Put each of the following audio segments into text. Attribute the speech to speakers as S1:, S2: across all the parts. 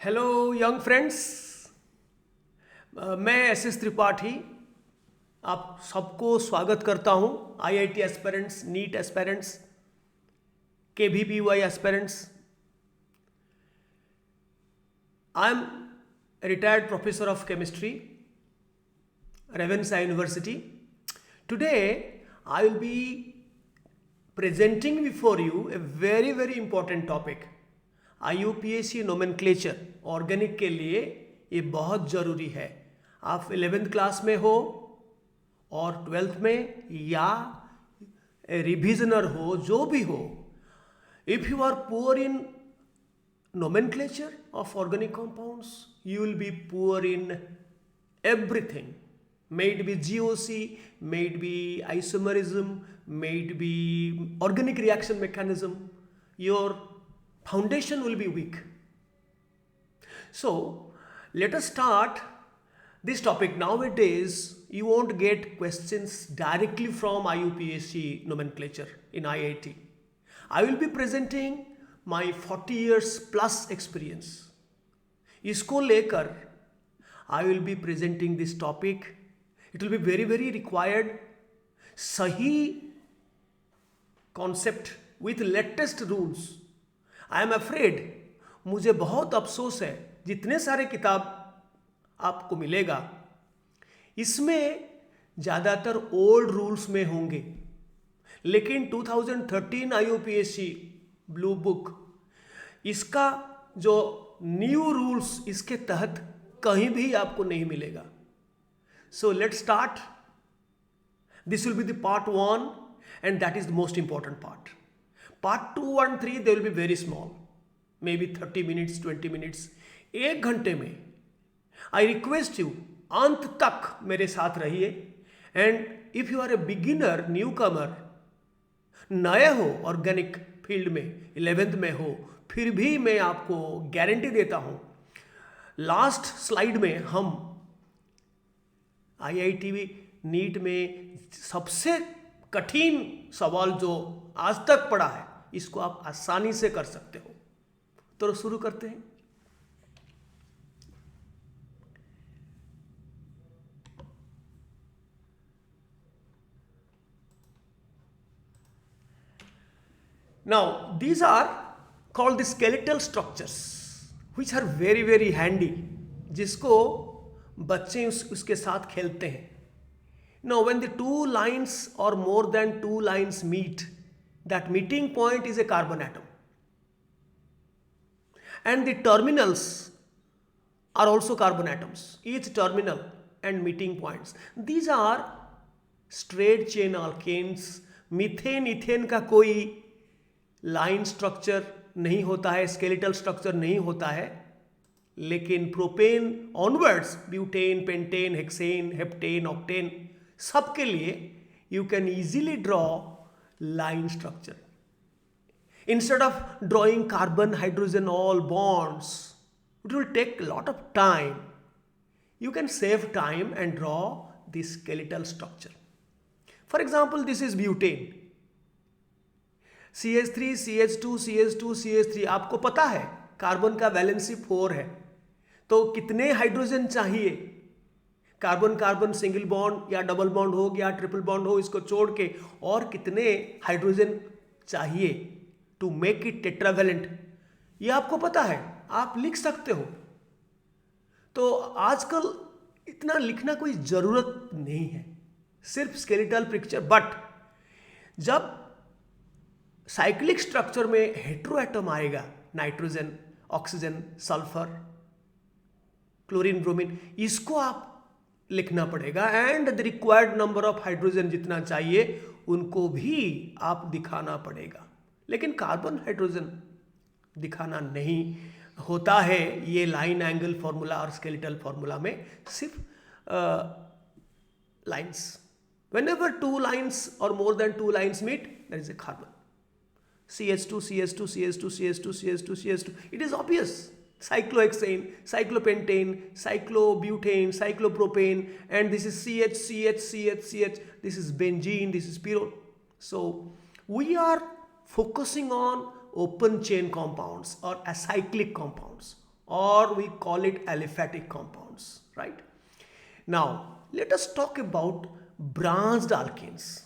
S1: Hello young friends, मैं S Tripathi आप सबको स्वागत करता हूं। IIT aspirants, NEET aspirants, KVPY aspirants. I am retired professor of chemistry, Ravenshaw university. Today I will be presenting before you a very important topic. IUPAC nomenclature organic के लिए ये बहुत ज़रूरी है. आप 11th क्लास में हो और 12th में या रिविजनर हो, जो भी हो, if you are poor in nomenclature of organic compounds, you will be poor in everything. May it be GOC, may it be isomerism, may it be organic reaction mechanism, your foundation will be weak. So let us start this topic. Nowadays you won't get questions directly from IUPAC nomenclature in IIT. I will be presenting my 40 years plus experience. इसको लेकर I will be presenting this topic. It will be very required. सही concept with latest rules. I am afraid, मुझे बहुत अफसोस है, जितने सारे किताब आपको मिलेगा इसमें ज़्यादातर ओल्ड रूल्स में होंगे, लेकिन 2013 IUPAC ब्लू बुक, इसका जो न्यू रूल्स इसके तहत कहीं भी आपको नहीं मिलेगा. So let's start. This will be the part 1 and that is the most important part. Part 2 and 3 they will be very small, maybe 30 minutes, 20 minutes. एक घंटे में I request you अंत तक मेरे साथ रहिए. And if you are a beginner, newcomer, नए हो ऑर्गेनिक फील्ड में, 11th में हो, फिर भी मैं आपको गारंटी देता हूँ, लास्ट स्लाइड में हम IIT नीट में सबसे कठिन सवाल जो आज तक पड़ा है, इसको आप आसानी से कर सकते हो. तो शुरू करते हैं. Now these are called the skeletal structures which are very handy, जिसको बच्चे उसके साथ खेलते हैं. Now when the two lines or more than two lines meet, that meeting point is a carbon atom, and the terminals are also carbon atoms, each terminal and meeting points. These are straight chain alkanes. Methane ethane का कोई line structure नहीं होता है, skeletal structure नहीं होता है, लेकिन propane onwards, butane, pentane, hexane, heptane, octane, सबके लिए you can easily draw line structure. Instead of drawing carbon hydrogen all bonds, it will take lot of time. You can save time and draw this skeletal structure. For example, this is butane, CH3, CH2, CH2, CH3. आपको पता है carbon का valency 4 है, तो कितने hydrogen चाहिए? Carbon carbon single bond या double bond हो या ट्रिपल बॉन्ड हो, इसको छोड़ के और कितने हाइड्रोजन चाहिए टू मेक इट टेट्रावैलेंट, ये आपको पता है, आप लिख सकते हो. तो आजकल इतना लिखना कोई ज़रूरत नहीं है, सिर्फ स्केलेटल पिक्चर. बट जब साइक्लिक स्ट्रक्चर में हेट्रोएटम आएगा, nitrogen, oxygen, sulphur, chlorine, bromine, इसको आप लिखना पड़ेगा. And the required number of hydrogen जितना चाहिए उनको भी आप दिखाना पड़ेगा, लेकिन कार्बन हाइड्रोजन दिखाना नहीं होता है ये लाइन एंगल फॉर्मूला और स्केलेटल फॉर्मूला में. सिर्फ lines, whenever two lines or more than two lines meet, there is a carbon. CH2, CH2, CH2, CH2, CH2, CH2. It is obvious. Cyclohexane, cyclopentane, cyclobutane, cyclopropane, and this is CH, CH, CH, CH. This is benzene, this is pyrrole. So we are focusing on open chain compounds or acyclic compounds. or we call it aliphatic compounds, right? Now, let us talk about branched alkanes.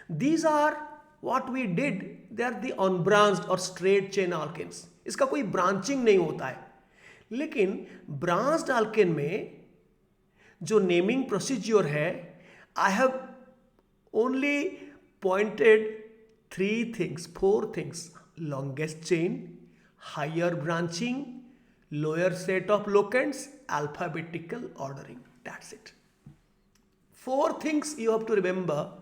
S1: These are what we did, they are the unbranched or straight chain alkanes. इसका कोई branching नहीं होता है, लेकिन branched alkane में जो naming procedure है, I have only pointed four things: longest chain, higher branching, lower set of locants, alphabetical ordering. That's it. Four things you have to remember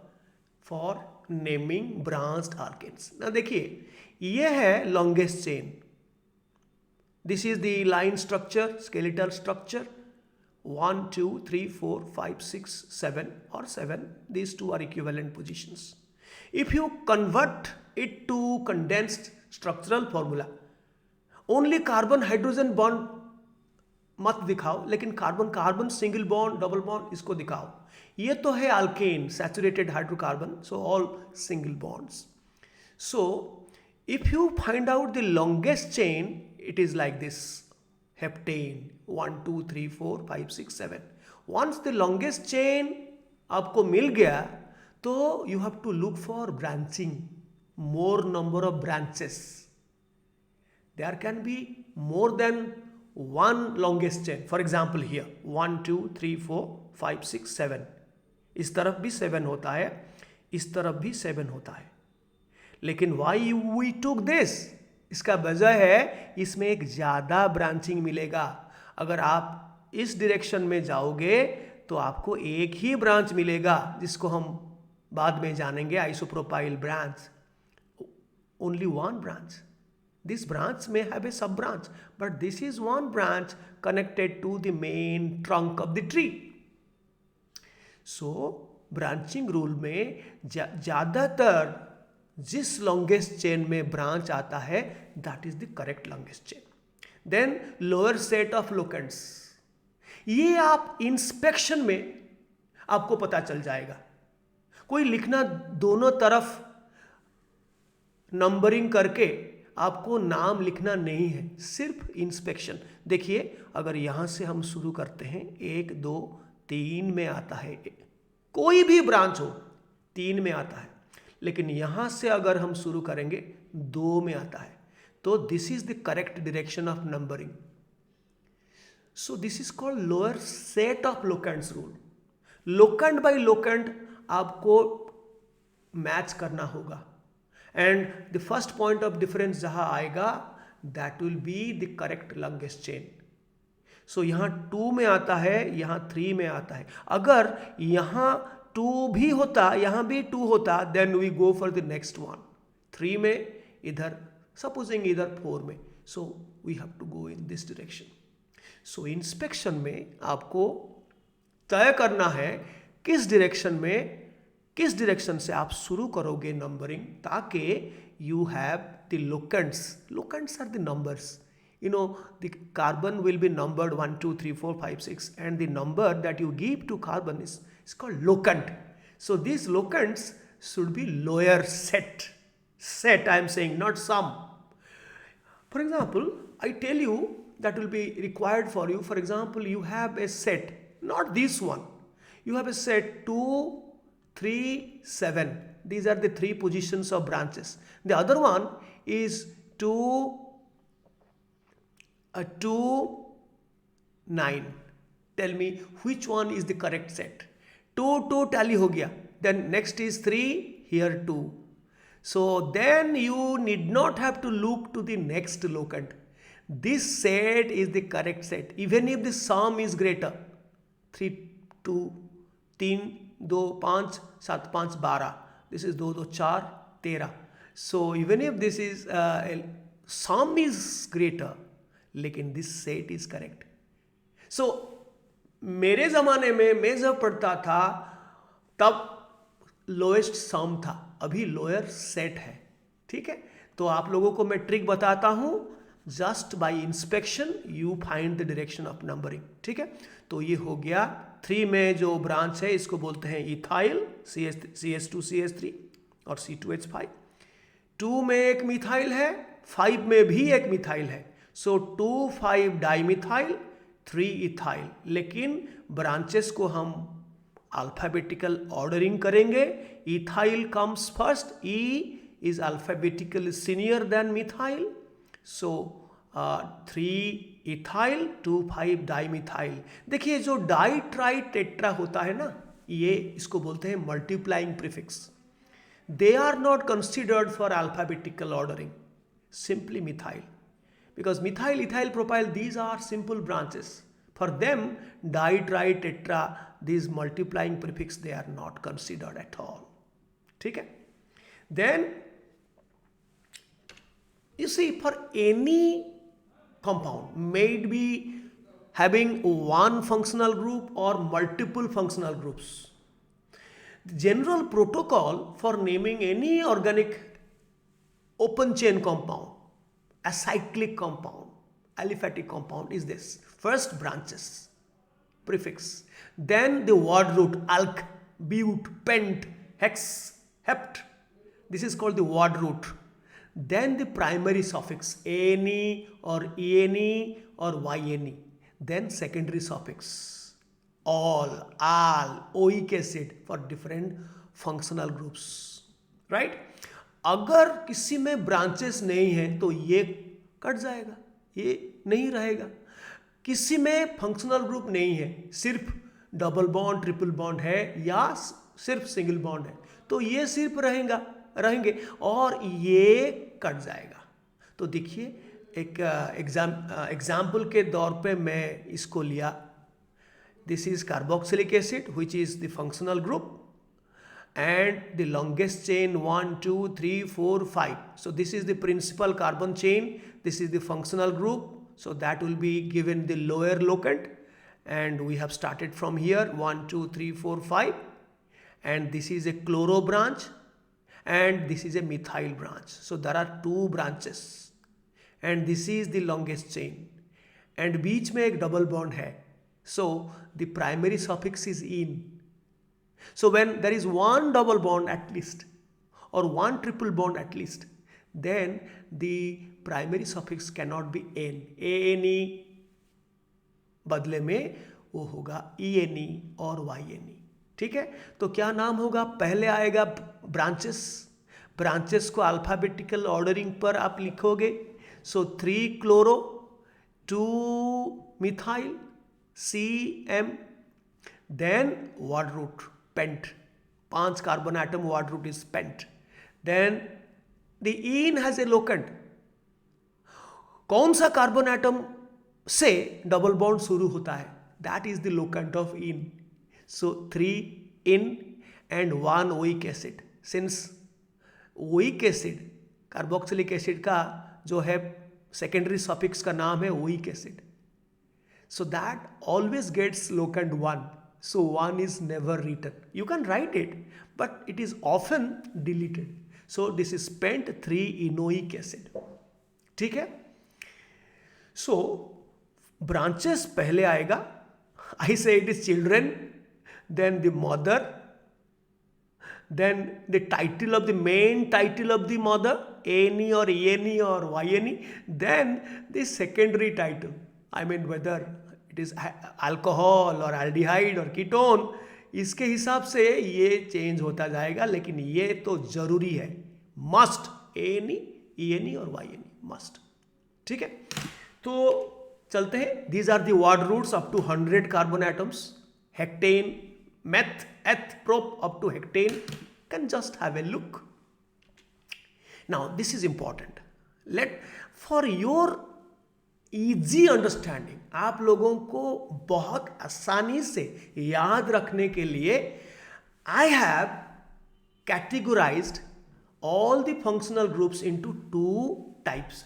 S1: for naming branched alkanes. Now देखिए, ये है longest chain. This is the line structure, skeletal structure. 1, 2, 3, 4, 5, 6, 7 or 7. These two are equivalent positions. If you convert it to condensed structural formula, only carbon hydrogen bond मत दिखाओ, लेकिन carbon carbon single bond double bond इसको दिखाओ. ये तो है alkane, saturated hydrocarbon, so all single bonds. So if you find out the longest chain, it is like this: heptane 1, 2, 3, 4, 5, 6, 7. Once the longest chain आपको मिल गया, तो you have to look for branching, more number of branches. There can be more than one longest chain. For example here 1, 2, 3, 4, 5, 6, 7. इस तरफ भी 7 होता है, इस तरफ भी 7 होता है. लेकिन why we took this? इसका वजह है इसमें एक ज़्यादा ब्रांचिंग मिलेगा. अगर आप इस डायरेक्शन में जाओगे तो आपको एक ही ब्रांच मिलेगा, जिसको हम बाद में जानेंगे, isopropyl branch. Only one branch. This branch may have a sub branch, but this is one branch connected to the main trunk of the tree. So branching rule में ज़्यादातर जिस longest chain में branch आता है, that is the correct longest chain. Then lower set of locants. ये आप inspection में आपको पता चल जाएगा. कोई लिखना दोनों तरफ नंबरिंग करके आपको नाम लिखना नहीं है, सिर्फ इंस्पेक्शन. देखिए, अगर यहाँ से हम शुरू करते हैं, 1, 2, 3 में आता है, कोई भी ब्रांच हो 3 में आता है, लेकिन यहाँ से अगर हम शुरू करेंगे 2 में आता है, तो this is the correct direction of numbering. So this is called lower set of locants rule. Locant by locant आपको मैच करना होगा. And the first point of difference जहाँ आएगा, that will be the correct longest chain. So यहाँ 2 में आता है, यहाँ 3 में आता है. अगर यहाँ 2 भी होता, यहाँ भी 2 होता, then we go for the next one. 3 में, इधर supposing इधर 4 में. So we have to go in this direction. So inspection में आपको तय करना है किस डायरेक्शन से आप शुरू करोगे नंबरिंग, ताकि you have the locants. Locants are the numbers. You know, the carbon will be numbered 1, 2, 3, 4, 5, 6, and the number that you give to carbon is called locant. So these locants should be lower set. Set, I am saying, not sum. For example, I tell you that will be required for you. For example, you have a set, not this one. You have a set 2, 3, 7. These are the 3 positions of branches. The other one is 2, 9. Tell me which one is the correct set. 2 tally हो गया. Then next is 3, here 2. So then you need not have to look to the next locant. This set is the correct set, even if the sum is greater. 3, 2, 3, 2, 5, 7, 5, 12. This is 2, 2, 4, 13. So even if this is sum is greater, लेकिन this set is correct. So मेरे ज़माने में मैं जब पढ़ता था तब lowest सम था, अभी लोअर सेट है. ठीक है, तो आप लोगों को मैं ट्रिक बताता हूँ. Just by inspection you find the direction of numbering. ठीक है, तो ये हो गया. 3 में जो ब्रांच है इसको बोलते हैं इथाइल, CH2CH3 और C2H5. 2 में एक मिथाइल है, 5 में भी एक मिथाइल है. सो 2,5 डाइमिथाइल 3 इथाइल, लेकिन ब्रांचेस को हम अल्फाबेटिकल ऑर्डरिंग करेंगे. Ethyl comes first, E is alphabetically senior than methyl, so 3 ethyl 2,5 dimethyl. देखिए जो डाई ट्राई टेट्रा होता है ना, ये इसको बोलते हैं multiplying prefix. They are not considered for alphabetical ordering, simply methyl, because methyl, ethyl, propyl, these are simple branches. For them, di, tri, tetra, these multiplying prefix, they are not considered at all. ठीक है? Then you see, for any compound, may it be having one functional group or multiple functional groups, the general protocol for naming any organic open chain compound, acyclic compound, aliphatic compound is this. First branches, prefix, then the word root, alk, but, pent, hex, hept. This is called the word root. Then the primary suffix, ane or ene or yne. Then secondary suffix, all, al, oic acid for different functional groups. Right? अगर किसी में branches नहीं है तो ये cut जाएगा, ये नहीं रहेगा. किसी में फंक्शनल ग्रुप नहीं है, सिर्फ डबल बॉन्ड ट्रिपल बॉन्ड है या सिर्फ सिंगल बॉन्ड है, तो ये सिर्फ रहेंगे और ये कट जाएगा. तो देखिए एक एग्जाम्पल के तौर पे मैं इसको लिया. This is carboxylic acid which is the functional group and the longest chain 1 2 3 4 5. So this is the principal carbon chain, this is the functional group, so that will be given the lower locant, and we have started from here 1 2 3 4 5, and this is a chloro branch and this is a methyl branch. So there are two branches and this is the longest chain and बीच में एक double bond है. So the primary suffix is in. So when there is one double bond at least or one triple bond at least, then the primary suffix cannot be n. ane बदले में वो होगा ene और yne. ठीक है, तो क्या नाम होगा? पहले आएगा ब्रांचेस को अल्फाबेटिकल ऑर्डरिंग पर आप लिखोगे. So 3 chloro 2 methyl CM, then word root pent, 5 carbon atom word root is pent. Then the ene has a locant. कौन सा कार्बन एटम से डबल बॉन्ड शुरू होता है? That is the locant of ene. So 3 in and 1 oic acid. Since oic acid, carboxylic acid का जो है secondary suffix का नाम है oic acid. So that always gets locant 1. So 1 is never written. You can write it, but it is often deleted. So this is pent 3 enoic acid. ठीक है? So branches पहले आएगा. I say it is children, then the mother, then the title of the main title of the mother, ane or ene or yne, then the secondary title. I mean whether it is alcohol or aldehyde or ketone, इसके हिसाब से ये change होता जाएगा, लेकिन ये तो जरूरी है, मस्ट, ane, ene और yne मस्ट. ठीक है, तो चलते हैं. These are the word roots up to 100 carbon atoms. Hectane, meth, eth, prop up to hectane. Can just have a look. Now this is important. For your easy understanding, आप लोगों को बहुत आसानी से याद रखने के लिए I have categorized all the functional groups into 3 types.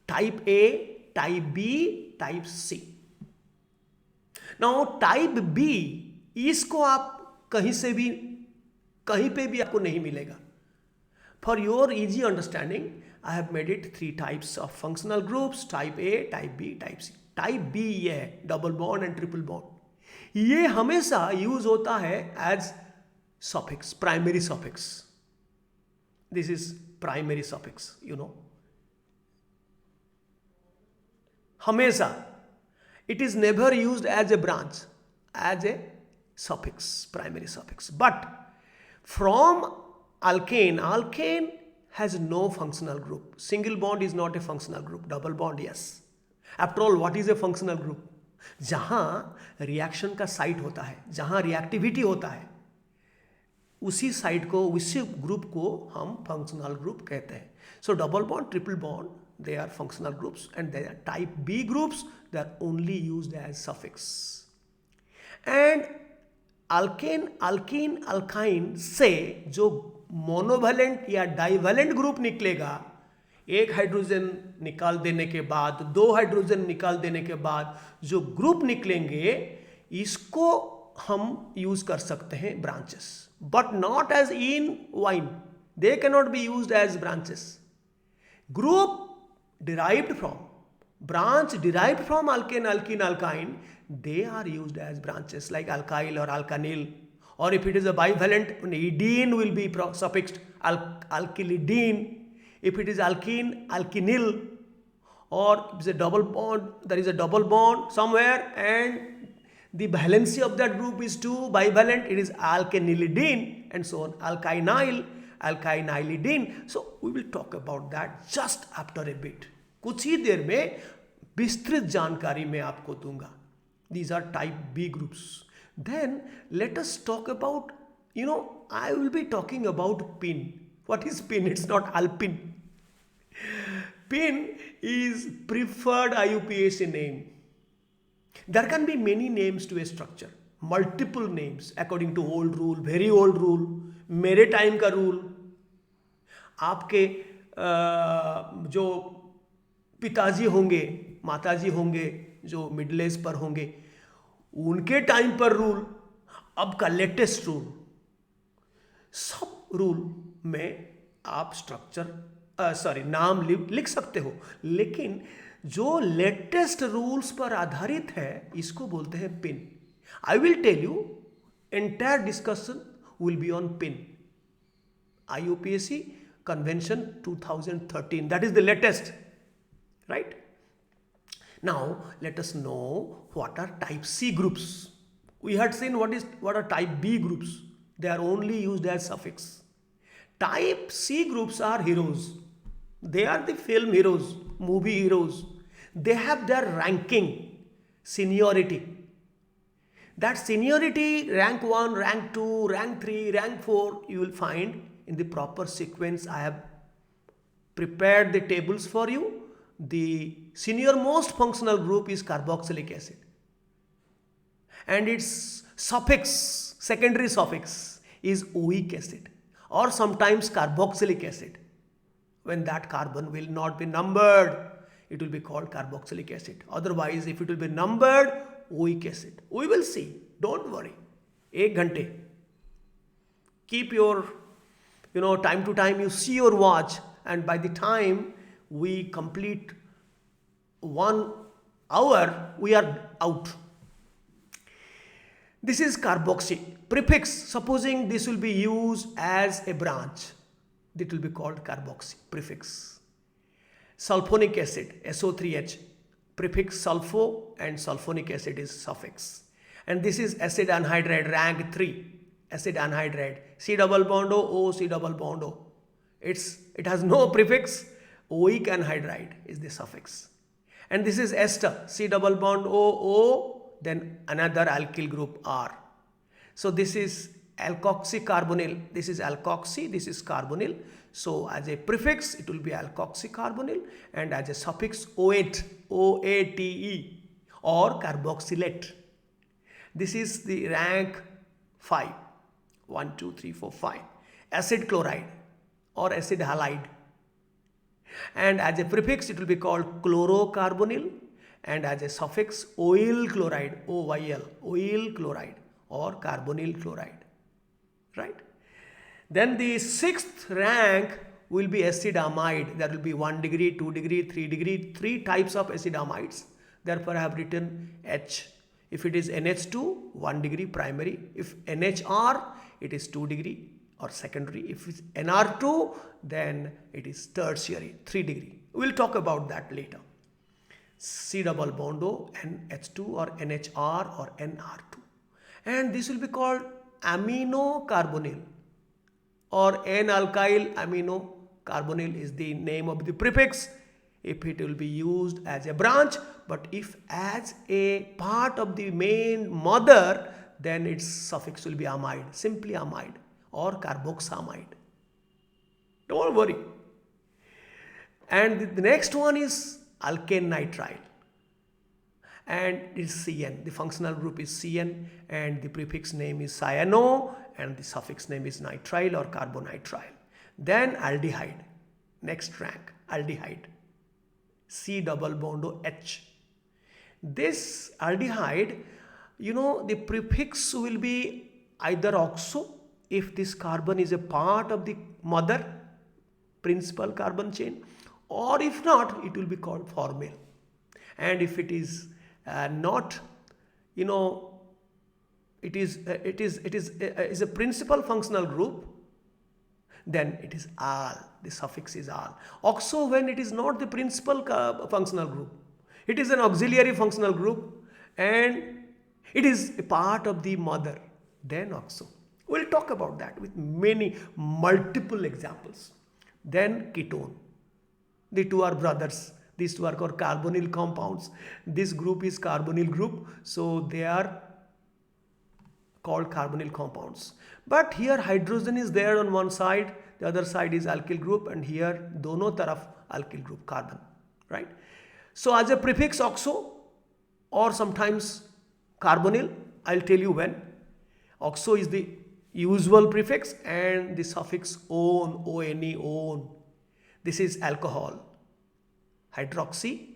S1: Type A, type B, type C. Now type B, इसको आप कहीं पे भी आपको नहीं मिलेगा. For your easy understanding, I have made it 3 types of functional groups: type A, type B, type C. Type B ये है double bond and triple bond. ये हमेशा यूज होता है as suffix, primary suffix. This is primary suffix, हमेशा it is never used as a branch, as a suffix, primary suffix. But from alkane has no functional group. Single bond is not a functional group. Double bond, yes. After all, what is a functional group? जहां reaction का site होता है, जहां reactivity होता है, उसी site को, उसी ग्रुप को हम फंक्शनल ग्रुप कहते हैं. सो double bond, triple bond, they are functional groups, and they are type B groups. They are only used as suffix. And alkane, alkene, alkyne से जो मोनोवैलेंट या डाइवैलेंट ग्रुप निकलेगा, एक हाइड्रोजन निकाल देने के बाद, दो हाइड्रोजन निकाल देने के बाद जो ग्रुप निकलेंगे, इसको हम यूज कर सकते हैं branches, but not as ene yne. They cannot be used as branches. Group derived from, branch derived from alkane, alkene, alkyne, they are used as branches like alkyl or alkanyl. Or if it is a bivalent, idene will be suffixed alkylidene. If it is alkene, alkenyl. Or if it's a double bond, there is a double bond somewhere and the valency of that group is 2, bivalent, it is alkenylidene, and so on. Alkynyl, alkynylidene. So we will talk about that just after a bit. कुछ ही देर में विस्तृत जानकारी मैं आपको दूंगा. These are type B groups. Then let us talk about, I will be talking about pin. What is pin? It's not alpine. Pin is preferred IUPAC name. There can be many names to a structure, multiple names according to old rule, very old rule, मेरे time का rule, आपके जो पिताजी होंगे, माताजी होंगे, जो middle as per होंगे, उनके टाइम पर रूल, अब का लेटेस्ट रूल, सब रूल में आप स्ट्रक्चर नाम लिख सकते हो, लेकिन जो लेटेस्ट रूल्स पर आधारित है इसको बोलते हैं PIN. I will tell you, entire discussion will be on PIN. IUPAC Convention 2013, that is the latest, right? Now let us know what are type C groups. We had seen what are type B groups. They are only used as suffix. Type C groups are heroes. They are the film heroes, movie heroes. They have their ranking, seniority. That seniority, rank 1, rank 2, rank 3, rank 4, you will find in the proper sequence. I have prepared the tables for you. The senior most functional group is carboxylic acid, and its suffix, secondary suffix, is oic acid or sometimes carboxylic acid. When that carbon will not be numbered, it will be called carboxylic acid. Otherwise, if it will be numbered, oic acid. We will see, don't worry. 1 घंटे. Keep your, time to time you see your watch, and by the time we complete 1 hour, we are out. This is carboxy. Prefix, supposing this will be used as a branch, it will be called carboxy. Prefix. Sulfonic acid, SO3H. Prefix sulfo, and sulfonic acid is suffix. And this is acid anhydride, rank 3. Acid anhydride, C double bond O, C double bond O. It has no prefix. Oic anhydride is the suffix. And this is ester, C double bond O, then another alkyl group R. So this is alkoxycarbonyl. This is alkoxy, this is carbonyl. So as a prefix, it will be alkoxycarbonyl, and as a suffix, OATE, OATE, or carboxylate. This is the rank 5. 1, 2, 3, 4, 5. Acid chloride or acid halide. And as a prefix, it will be called chlorocarbonyl, and as a suffix, oil chloride, OYL, oil chloride or carbonyl chloride, right? Then the 6th rank will be acid amide. There will be 1 degree, 2 degree, 3 degree, 3 types of acid amides. Therefore, I have written H. If it is NH2, 1 degree primary. If NHR, it is 2 degree or secondary. If it's NR2, then it is tertiary, 3 degree. We'll talk about that later. C double bond O, NH2 or NHR or NR2. And this will be called aminocarbonyl or N-alkyl aminocarbonyl is the name of the prefix if it will be used as a branch, but if as a part of the main mother, then its suffix will be amide, simply amide or carboxamide. Don't worry. And the next one is alkane nitrile, and it's CN. The functional group is CN, and the prefix name is cyano, and the suffix name is nitrile or carbonitrile. Then aldehyde, next rank, aldehyde, C double bond O H. This aldehyde, the prefix will be either oxo if this carbon is a part of the mother principal carbon chain, or if not, it will be called formyl. And if it is not, it is a principal functional group, then it is al. The suffix is al. Oxo, when it is not the principal functional group, it is an auxiliary functional group and it is a part of the mother, then oxo. We'll talk about that with multiple examples. Then ketone. The two are brothers. These two are called carbonyl compounds. This group is carbonyl group, so they are called carbonyl compounds. But here hydrogen is there on one side, the other side is alkyl group, and here dono taraf alkyl group carbon, right? So as a prefix oxo or sometimes carbonyl, I'll tell you when. Oxo is the usual prefix and the suffix on, O-N-E, on. This is alcohol, hydroxy,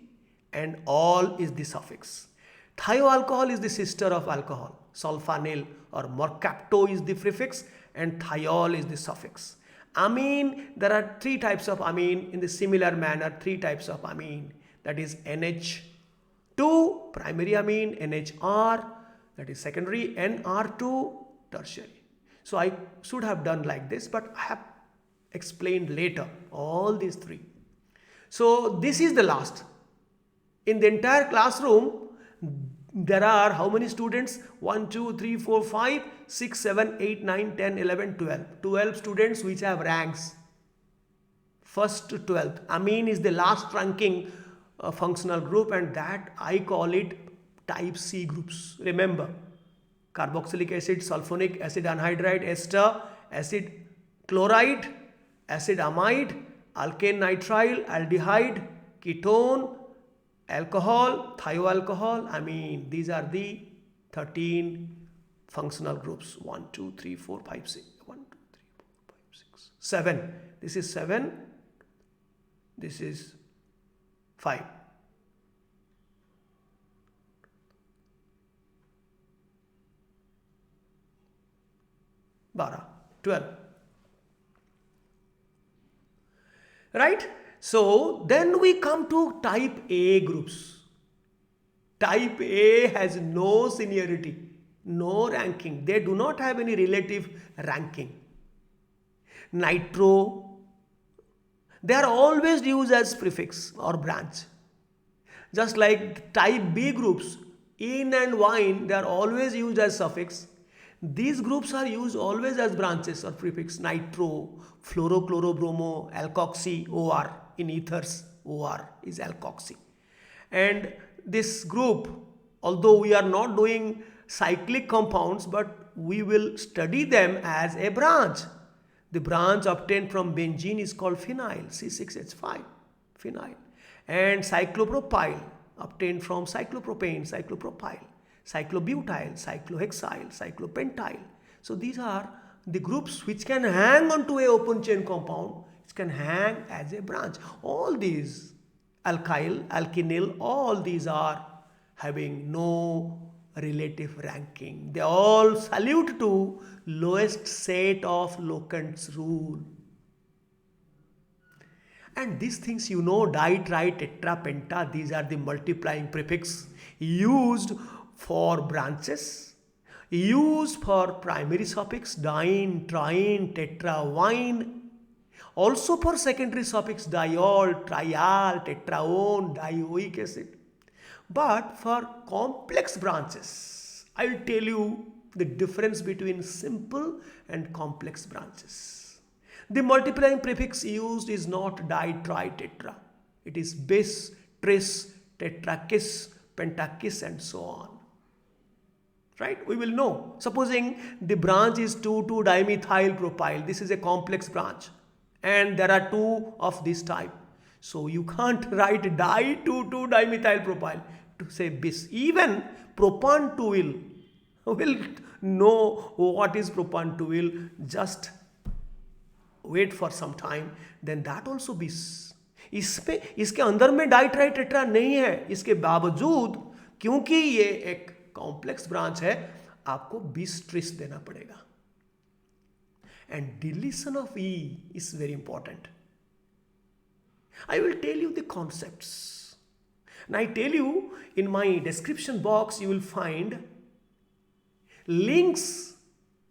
S1: and all is the suffix. Thioalcohol is the sister of alcohol. Sulfanyl or mercapto is the prefix and thiol is the suffix. Amine, there are three types of amine in the similar manner, three types of amine. That is NH2, primary amine, NHR, that is secondary, NR2, tertiary. So I should have done like this, but I have explained later all these three. So this is the last. In the entire classroom, there are how many students? 1, 2, 3, 4, 5, 6, 7, 8, 9, 10, 11, 12. 12 students which have ranks. First to 12th. Amine is the last ranking functional group, and that I call it type C groups. Remember, carboxylic acid, sulfonic acid anhydride, ester, acid chloride, acid amide, alkane nitrile, aldehyde, ketone, alcohol, thioalcohol, amine. These are the 13 functional groups. 1, 2, 3, 4, 5, 6. 1, 2, 3, 4, 5, 6, 7. This is 7. This is 5. Bara, 12. Right? So then we come to type A groups. Type A has no seniority, no ranking. They do not have any relative ranking. Nitro, they are always used as prefix or branch. Just like type B groups, in and wine, they are always used as suffix. These groups are used always as branches or prefix. Nitro, fluorochlorobromo, alkoxy, OR. In ethers, OR is alkoxy. And this group, although we are not doing cyclic compounds, but we will study them as a branch. The branch obtained from benzene is called phenyl, C6H5, phenyl. And cyclopropyl obtained from cyclopropane, cyclopropyl. Cyclobutyl, cyclohexyl, cyclopentyl. So these are the groups which can hang onto a open chain compound, which can hang as a branch. All these, alkyl, alkenyl, all these are having no relative ranking. They all salute to lowest set of locants rule. And these things you know, di, tri, tetra, penta, these are the multiplying prefix used for branches, used for primary suffix, dine, trine, tetra, wine. Also for secondary suffix, diol, trial, tetraone, dioic acid. But for complex branches, I will tell you the difference between simple and complex branches. The multiplying prefix used is not di, tri, tetra. It is bis, tris, tetrakis, pentakis, and so on. Right? We will know. Supposing the branch is 2,2-dimethyl propyl. This is a complex branch. And there are two of this type. So you can't write di-2,2-dimethyl propyl to say bis. Even propan-2-ol will know what is propan-2-ol. Just wait for some time. Then that also bis. इसके अंदर में di tri tetra नहीं है. इसके बावजूद क्योंकि ये एक कॉम्प्लेक्स ब्रांच है, आपको bis tris देना पड़ेगा. And deletion of E is very important. I will tell you the concepts. And I tell you in my description box you will find links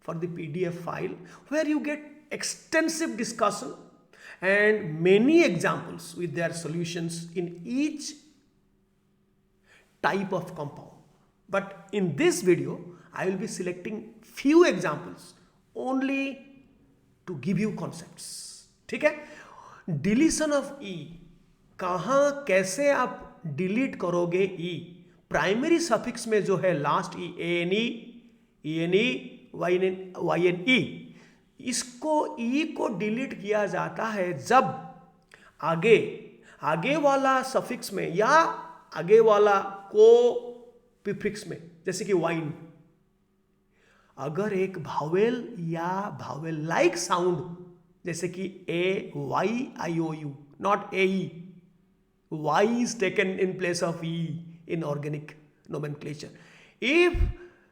S1: for the PDF file where you get extensive discussion and many examples with their solutions in each type of compound. But in this video, I will be selecting few examples only to give you concepts. ठीक है? Deletion of E. कहाँ कैसे आप delete करोगे E? Primary suffix में जो है last E, ANE, YNE, इसको E को डिलीट किया जाता है जब आगे वाला सफिक्स में या आगे वाला को प्रीफिक्स में, जैसे कि वाइन, अगर एक भावेल या भावेल लाइक साउंड जैसे कि AYIOU, not AE, Y is taken in place of E in organic nomenclature. If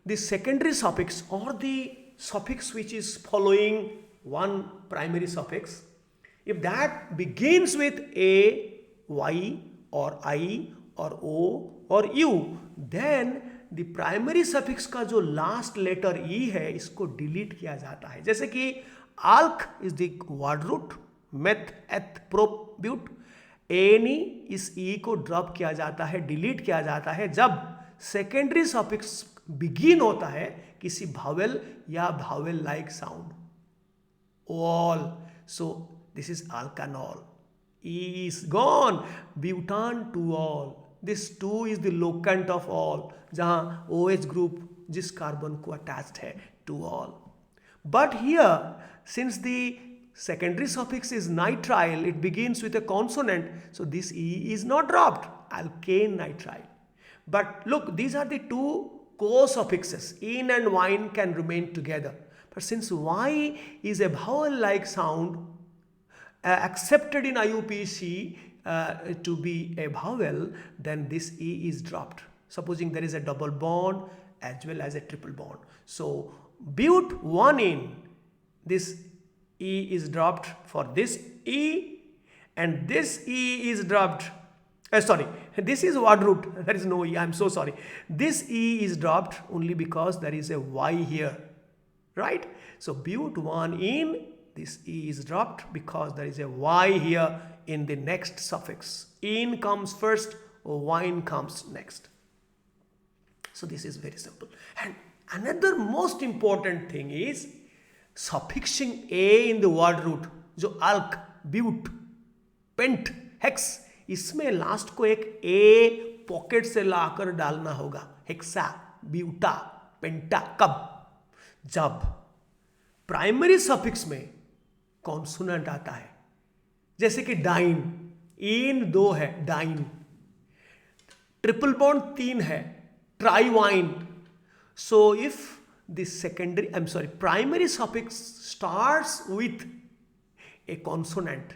S1: the secondary suffix or the suffix which is following one primary suffix, if that begins with A, Y or I or O or U, then the primary suffix का जो last letter E है इसको delete किया जाता है. जैसे कि alk is the word root, meth, eth, prop, but, ANE इस E को drop किया जाता है, delete किया जाता है जब secondary suffix begin होता है किसी vowel या vowel like sound. All. So this is alkanol. E is gone. Butan to all. This 2 is the locant of all. जहाँ OH group जिस कार्बन को attached है to all. But here, since the secondary suffix is nitrile, it begins with a consonant. So this E is not dropped. Alkane nitrile. But look, these are the two co-suffixes. In and wine can remain together. But since Y is a vowel-like sound accepted in IUPAC to be a vowel, then this E is dropped. Supposing there is a double bond as well as a triple bond. So but one in, this E is dropped for this E, and this E is dropped. Sorry, this is word root. There is no E. I'm so sorry. This E is dropped only because there is a Y here, right? So but one in, this E is dropped because there is a Y here in the next suffix. In comes first, wine comes next. So this is very simple. And another most important thing is suffixing A in the word root. जो alk, but, pent, hex, इसमें last को एक A pocket से लाकर डालना होगा. Hexa, buta, पेंटा. कब? जब primary suffix में कॉन्सोनेंट आता है. जैसे कि डाइन, इन 2 है, डाइन. ट्रिपल बॉन्ड 3 है, ट्राइवाइन. So if the primary suffix starts with a consonant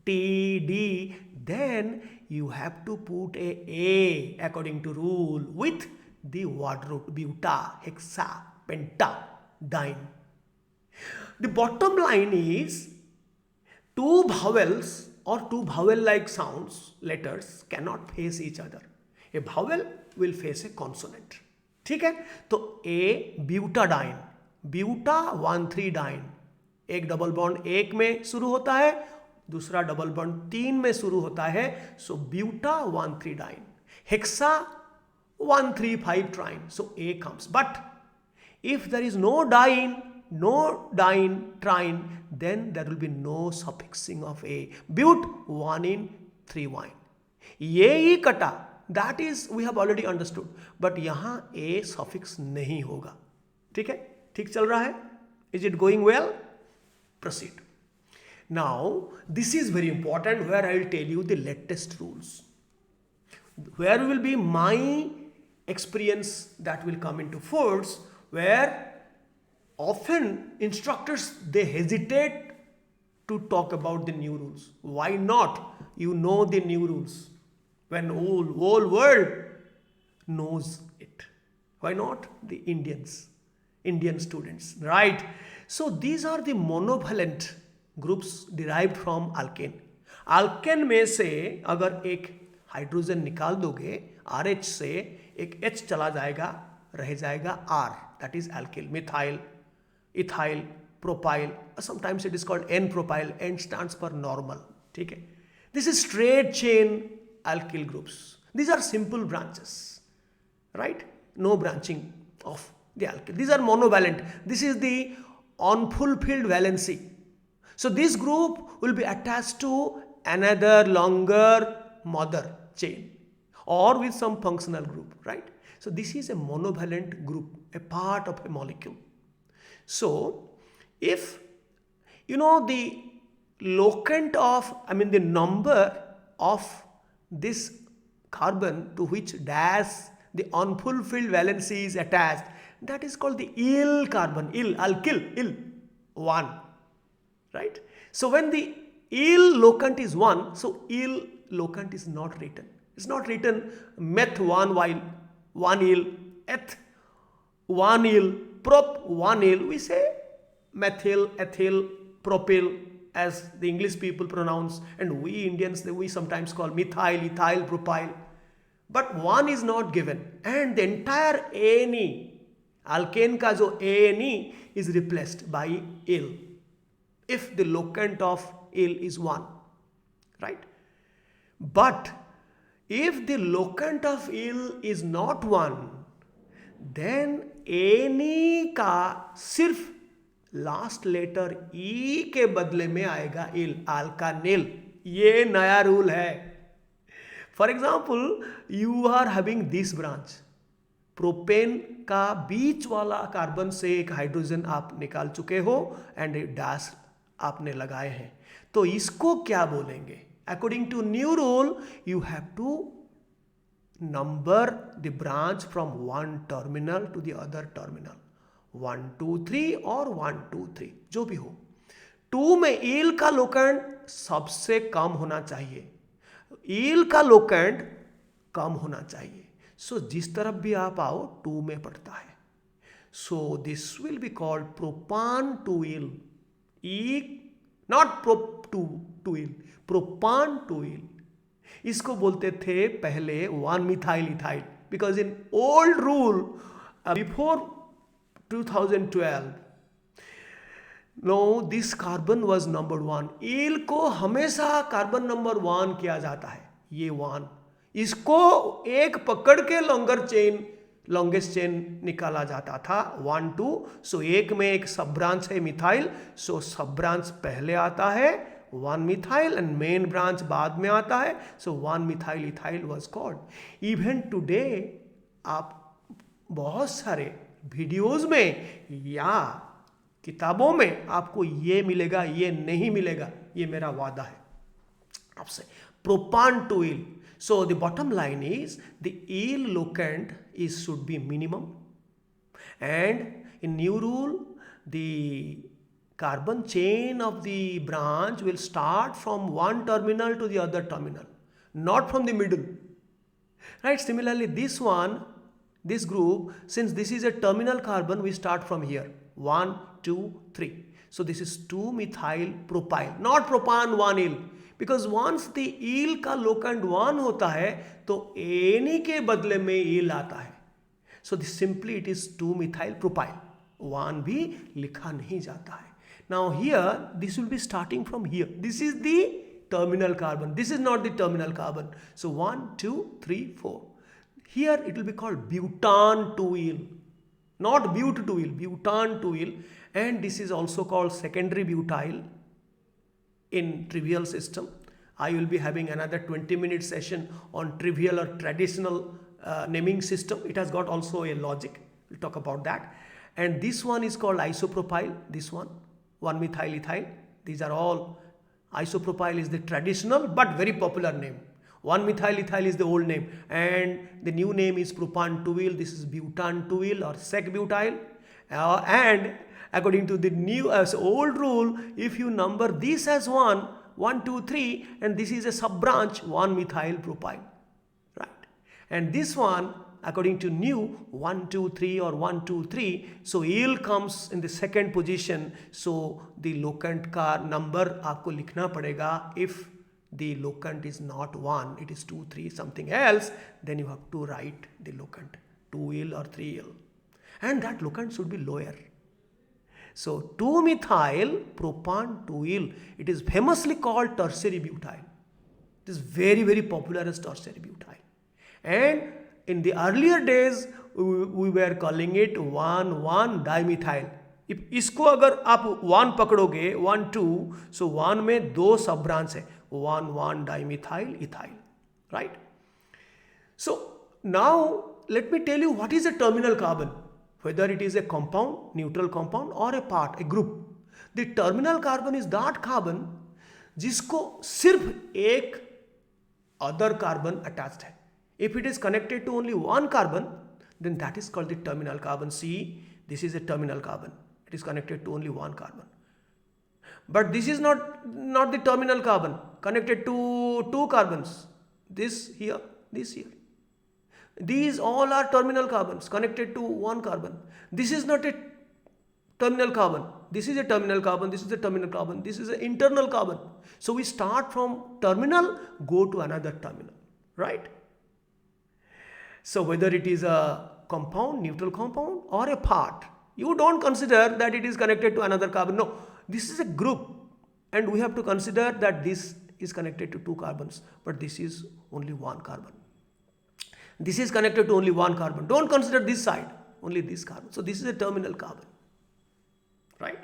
S1: TD, then you have to put a according to rule with the word root buta, hexa, penta, dine. The bottom line is two vowels or two vowel-like sounds, letters cannot face each other. A vowel will face a consonant. ठीक है, तो A butadiene, buta 1,3 dine, एक double bond 1 में शुरू होता है, दूसरा double bond 3 में शुरू होता है. सो buta 1,3 dine. Hexa 1, 3, 5 trine. So A comes. But if there is no diene, trine, then there will be no suffixing of A. But 1 in 3 wine. ये कटा, that is we have already understood. But यहाँ A suffix नहीं होगा. ठीक है? ठीक चल रहा है? Is it going well? Proceed. Now, this is very important where I will tell you the latest rules. Where will be my experience that will come into force, where often instructors, they hesitate to talk about the new rules. Why not? You know the new rules when whole world knows it. Why not? The Indian students, right? So these are the monovalent groups derived from alkane. alkane में से अगर एक hydrogen निकाल दोगे RH से, एक H चला जाएगा, रह जाएगा R, that is alkyl, methyl, ethyl, propyl, sometimes it is called N-propyl, N stands for normal. ठीक है? This is straight chain alkyl groups. These are simple branches, right? No branching of the alkyl. These are monovalent. This is the unfulfilled valency. So this group will be attached to another longer mother chain or with some functional group, right? So this is a monovalent group, a part of a molecule. So if you know the locant of, the number of this carbon to which dash the unfulfilled valency is attached, that is called the yl carbon, alkyl, 1, right? So when the yl locant is 1, so yl locant is not written. It's not written meth 1 while 1 yl, eth 1 yl, prop 1 yl. We say methyl, ethyl, propyl as the English people pronounce, and we Indians, we sometimes call methyl, ethyl, propyl. But 1 is not given, and the entire ANE, alkane का जो ANE is replaced by yl if the locant of yl is 1, right? But if the locant of yl is not 1, then ANE का सिर्फ last letter E के बदले में आएगा इल, अल्कानिल. ये नया रूल है. For example, you are having this branch, propane का बीच वाला कार्बन से एक हाइड्रोजन आप निकाल चुके हो एंड डैश आपने लगाए हैं, तो इसको क्या बोलेंगे? According to new rule, you have to number the branch from one terminal to the other terminal, 1 2 3 और 1 2 3 जो भी हो. 2 में ईल का लोकेंट सबसे कम होना चाहिए, ईल का लोकेंट कम होना चाहिए. सो जिस तरफ भी आप आओ 2 में पड़ता है. So this will be called propan two yl, e not prop two yl, propan two yl. इसको बोलते थे पहले 1 methyl ethyl, because in old rule before 2012, no, this carbon was number 1. Yl को हमेशा कार्बन नंबर 1 किया जाता है. ये 1, इसको एक पकड़ के लॉन्गेस्ट चेन निकाला जाता था 1 2. सो एक में एक सब ब्रांच है मिथाइल, सो सब ब्रांच पहले आता है 1 मिथाइल एंड मेन ब्रांच बाद में आता है. सो 1 methyl ethyl was called. Even today आप बहुत सारे वीडियोज में या किताबों में आपको ये मिलेगा, ये नहीं मिलेगा, ये मेरा वादा है आपसे. Propan two yl. So the bottom line is the yl locant is should be minimum, and in new rule the carbon chain of the branch will start from one terminal to the other terminal, not from the middle, right? Similarly, this group, since this is a terminal carbon, we start from here 1 2 3. So this is 2 methyl propyl, not propan 1 yl, because once the yl का locant 1 होता है तो ANE के बदले में ईल आता है. So this simply it is 2 methyl propyl, 1 भी लिखा नहीं जाता है. Now here this will be starting from here. This is the terminal carbon, this is not the terminal carbon. So 1 2 3 4. Here it will be called butan 2-yle, not but 2-yle, butan 2-yle, and this is also called secondary butyl in trivial system. I will be having another 20-minute session on trivial or traditional naming system. It has got also a logic. We'll talk about that. And this one is called isopropyl. This one, 1-methyl ethyl. These are all. Isopropyl is the traditional but very popular name. 1-methyl ethyl is the old name, and the new name is propan 2-yle. This is butan 2-yle or sec butyl. And according to the new old rule, if you number this as 1, 2, 3, and this is a sub branch 1-methyl propyl, right? And this one, according to new, 1, 2, 3 or 1, 2, 3, so yle comes in the second position. So the locant का number आपको लिखना पड़ेगा. If the locant is not 1, it is 2, 3, something else, then you have to write the locant 2-yle or 3-yle, and that locant should be lower. So 2-methyl propan 2-yle, it is famously called tertiary butyl. It is very, very popular as tertiary butyl. And in the earlier days, we were calling it 1,1 dimethyl. if इसको अगर आप 1 पकड़ोगे 1, 2, so 1 में 2 सब branch है, 1,1 dimethyl ethyl, right? So now let me tell you what is a terminal carbon, whether it is a compound, neutral compound or a part, a group. The terminal carbon is that carbon जिसको सिर्फ एक other carbon attached है. If it is connected to only one carbon, then that is called the terminal carbon. See, this is a terminal carbon. It is connected to only one carbon. But this is not the terminal carbon connected to 2 carbons. This here, this here. These all are terminal carbons connected to 1 carbon. This is not a terminal carbon. This is a terminal carbon. This is a terminal carbon. This is an internal carbon. So we start from terminal, go to another terminal, right? So whether it is a compound, neutral compound or a part, you don't consider that it is connected to another carbon. No, this is a group, and we have to consider that this is connected to 2 carbons, but this is only 1 carbon. This is connected to only 1 carbon. Don't consider this side, only this carbon. So this is a terminal carbon, right?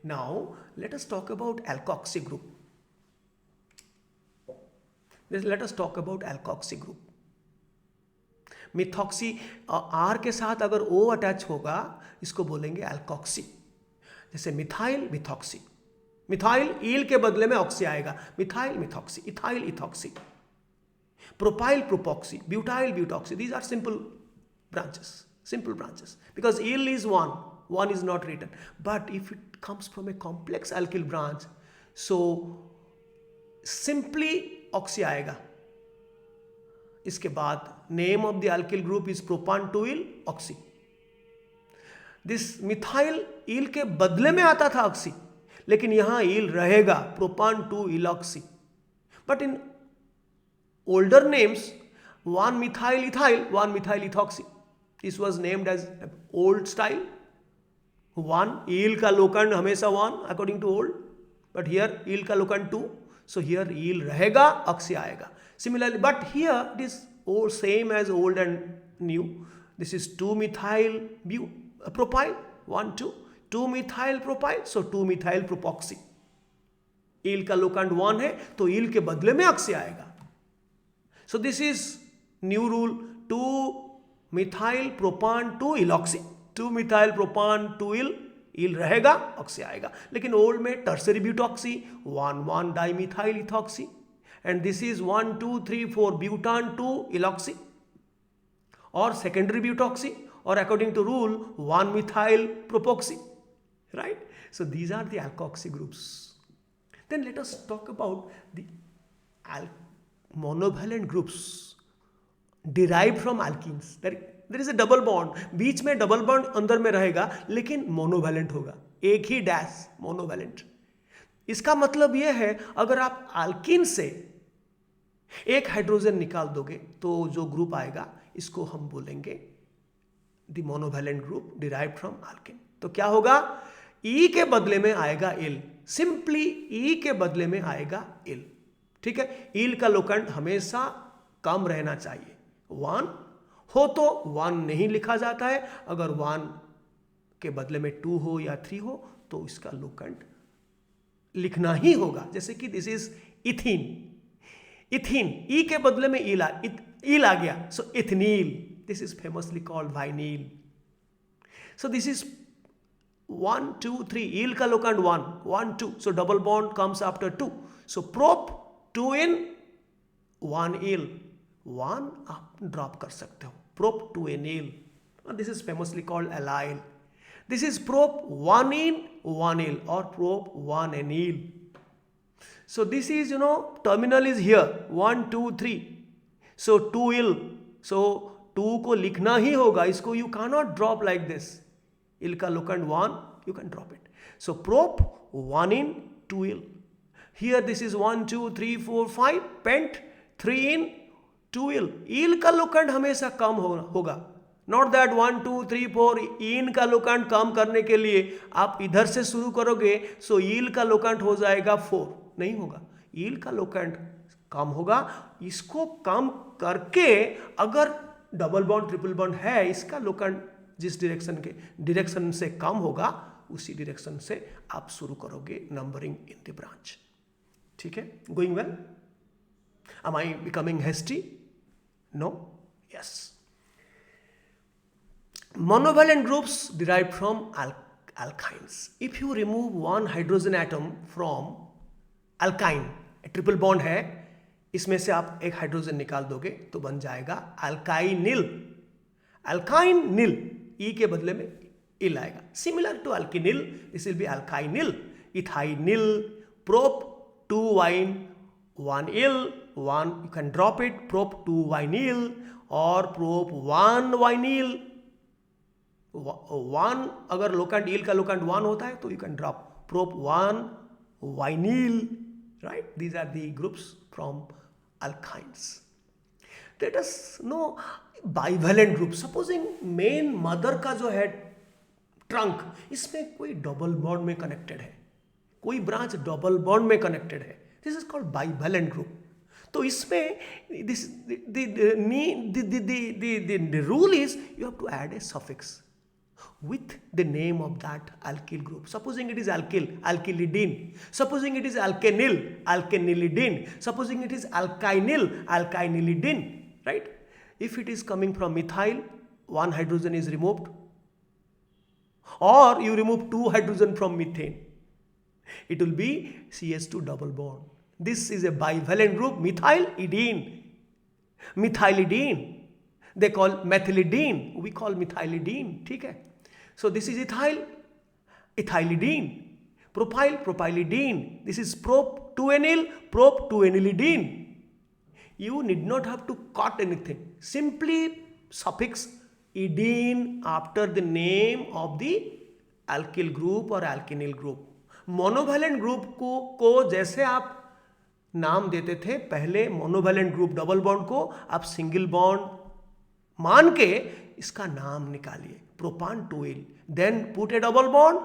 S1: Now let us talk about alkoxy group. Let us talk about alkoxy group. Methoxy R के साथ अगर ओ attach होगा, इसको बोलेंगे alkoxy. जैसे methyl methoxy, methyl yl के बदले में ऑक्सी आएगा, methyl methoxy, ethyl ethoxy, propyl propoxy, butyl butoxy. These are simple branches because yl is one is not written. But if it comes from a complex alkyl branch, so simply oxy आएगा. इसके बाद name of the alkyl group is propan 2-yle oxy. This methyl yl के बदले में आता था oxy, लेकिन यहां ईल रहेगा propan 2-yle oxy. But in older names 1-methyl ethyl, 1-methyl ethoxy. This was named as old style. 1 yl का locant हमेशा 1 according to old, but here yl का लोकंड 2, so here ईल रहेगा, ऑक्सी आएगा. Similarly, but here it is all same as old and new. This is 2-methyl propyl, 1, 2, 2-methyl propyl, so 2-methyl propoxy. ईल का लोकंड 1 है, तो ईल के बदले में ऑक्सी आएगा. So this is new rule, 2-methyl propan 2-yle oxy. 2-methyl propan 2-yle, ईल रहेगा, oxy आएगा. लेकिन ओल्ड में tertiary ब्यूटॉक्सी, 1,1 dimethyl ethoxy. And this is 1, 2, 3, 4 butan 2-yle oxy or secondary butoxy, or according to rule 1-methyl propoxy, right? So these are the alkoxy groups. Then let us talk about the monovalent groups derived from alkenes. There is a double bond, बीच में double bond अंदर में रहेगा, लेकिन monovalent होगा, एक ही dash monovalent. इसका मतलब यह है, अगर आप अल्कीन से एक हाइड्रोजन निकाल दोगे तो जो ग्रुप आएगा इसको हम बोलेंगे the monovalent group derived from alkyne. तो क्या होगा, ई के बदले में आएगा इल, सिंपली ई के बदले में आएगा इल. ठीक है, इल का लोकंड हमेशा कम रहना चाहिए, 1 हो तो 1 नहीं लिखा जाता है, अगर 1 के बदले में 2 हो या 3 हो तो इसका लोकेंट लिखना ही होगा। जैसे कि this is ethene, ethene e के बदले में ईल आ गया, so ethenyl, this is famously called vinyl. So this is 1 2 3, yl का locant 1 1 2, so double bond comes after 2, so prop 2 en 1 yl, 1 आप ड्रॉप कर सकते हो, prop 2 en yl, this is famously called allyl. This is prop 1 in 1 il or prop 1 anil. So this is, terminal is here 1 2 3. So 2 il. So 2 को लिखना ही होगा, इसको you cannot drop like this. Il का locant 1, you can drop it. So prop 1 in 2 il. Here this is 1 2 3 4 5, pent 3 in 2 il. Il का locant हमेशा कम होगा। Not that 1 2 3 4, इन का locant कम करने के लिए आप इधर से शुरू करोगे, सो ईल का लोकेंट हो जाएगा 4, नहीं होगा, ईल का लोकेंट कम होगा। इसको कम करके अगर डबल बॉन्ड ट्रिपल बॉन्ड है, इसका लोकेंट जिस डायरेक्शन से कम होगा उसी डायरेक्शन से आप शुरू करोगे नंबरिंग इन द ब्रांच। ठीक है, going well? Am I becoming hasty? No? Yes. Monovalent groups derived from alkynes. If you remove one hydrogen atom from alkyne, triple bond है, इसमें से आप एक हाइड्रोजन निकाल दोगे तो बन जाएगा अल्काइनिल। अल्काइनिल, ई के बदले में इल आएगा, similar to alkenyl, this will be alkynyl. Ethynyl, prop 2 yne 1 yl, 1 you can drop it, prop 2 vinyl or prop 1 vinyl। 1 अगर लोकेंट, ईल का लोकेंट 1 होता है तो you can drop prop 1 ynyl, right? These are the groups from alkynes. Let us know bivalent group. Supposing main mother का जो है trunk, इसमें कोई डबल बॉन्ड में कनेक्टेड है, कोई ब्रांच डबल बॉन्ड में कनेक्टेड है, this is called bivalent group. तो इसमें this the rule is you have to add a suffix with the name of that alkyl group. Supposing it is alkyl, alkylidine. Supposing it is alkenyl, alkenylidine. Supposing it is alkynyl, alkynylidine, right? If it is coming from methyl, 1 hydrogen is removed, or you remove 2 hydrogen from methane, it will be CH2 double bond. This is a bivalent group, methylidine. Methylidine, they call methylidine, we call methylidine, ठीक है? So this is ethyl, ethylidine. Propyl, propylidine. This is prop 2-anyl, prop 2-anylidine. You need not have to cut anything. Simply suffix idine after the name of the alkyl group or alkenyl group. Monovalent group को जैसे आप नाम देते थे पहले, monovalent group double bond को आप single bond मान के इसका नाम निकालिए, propan two yl, then put a double bond,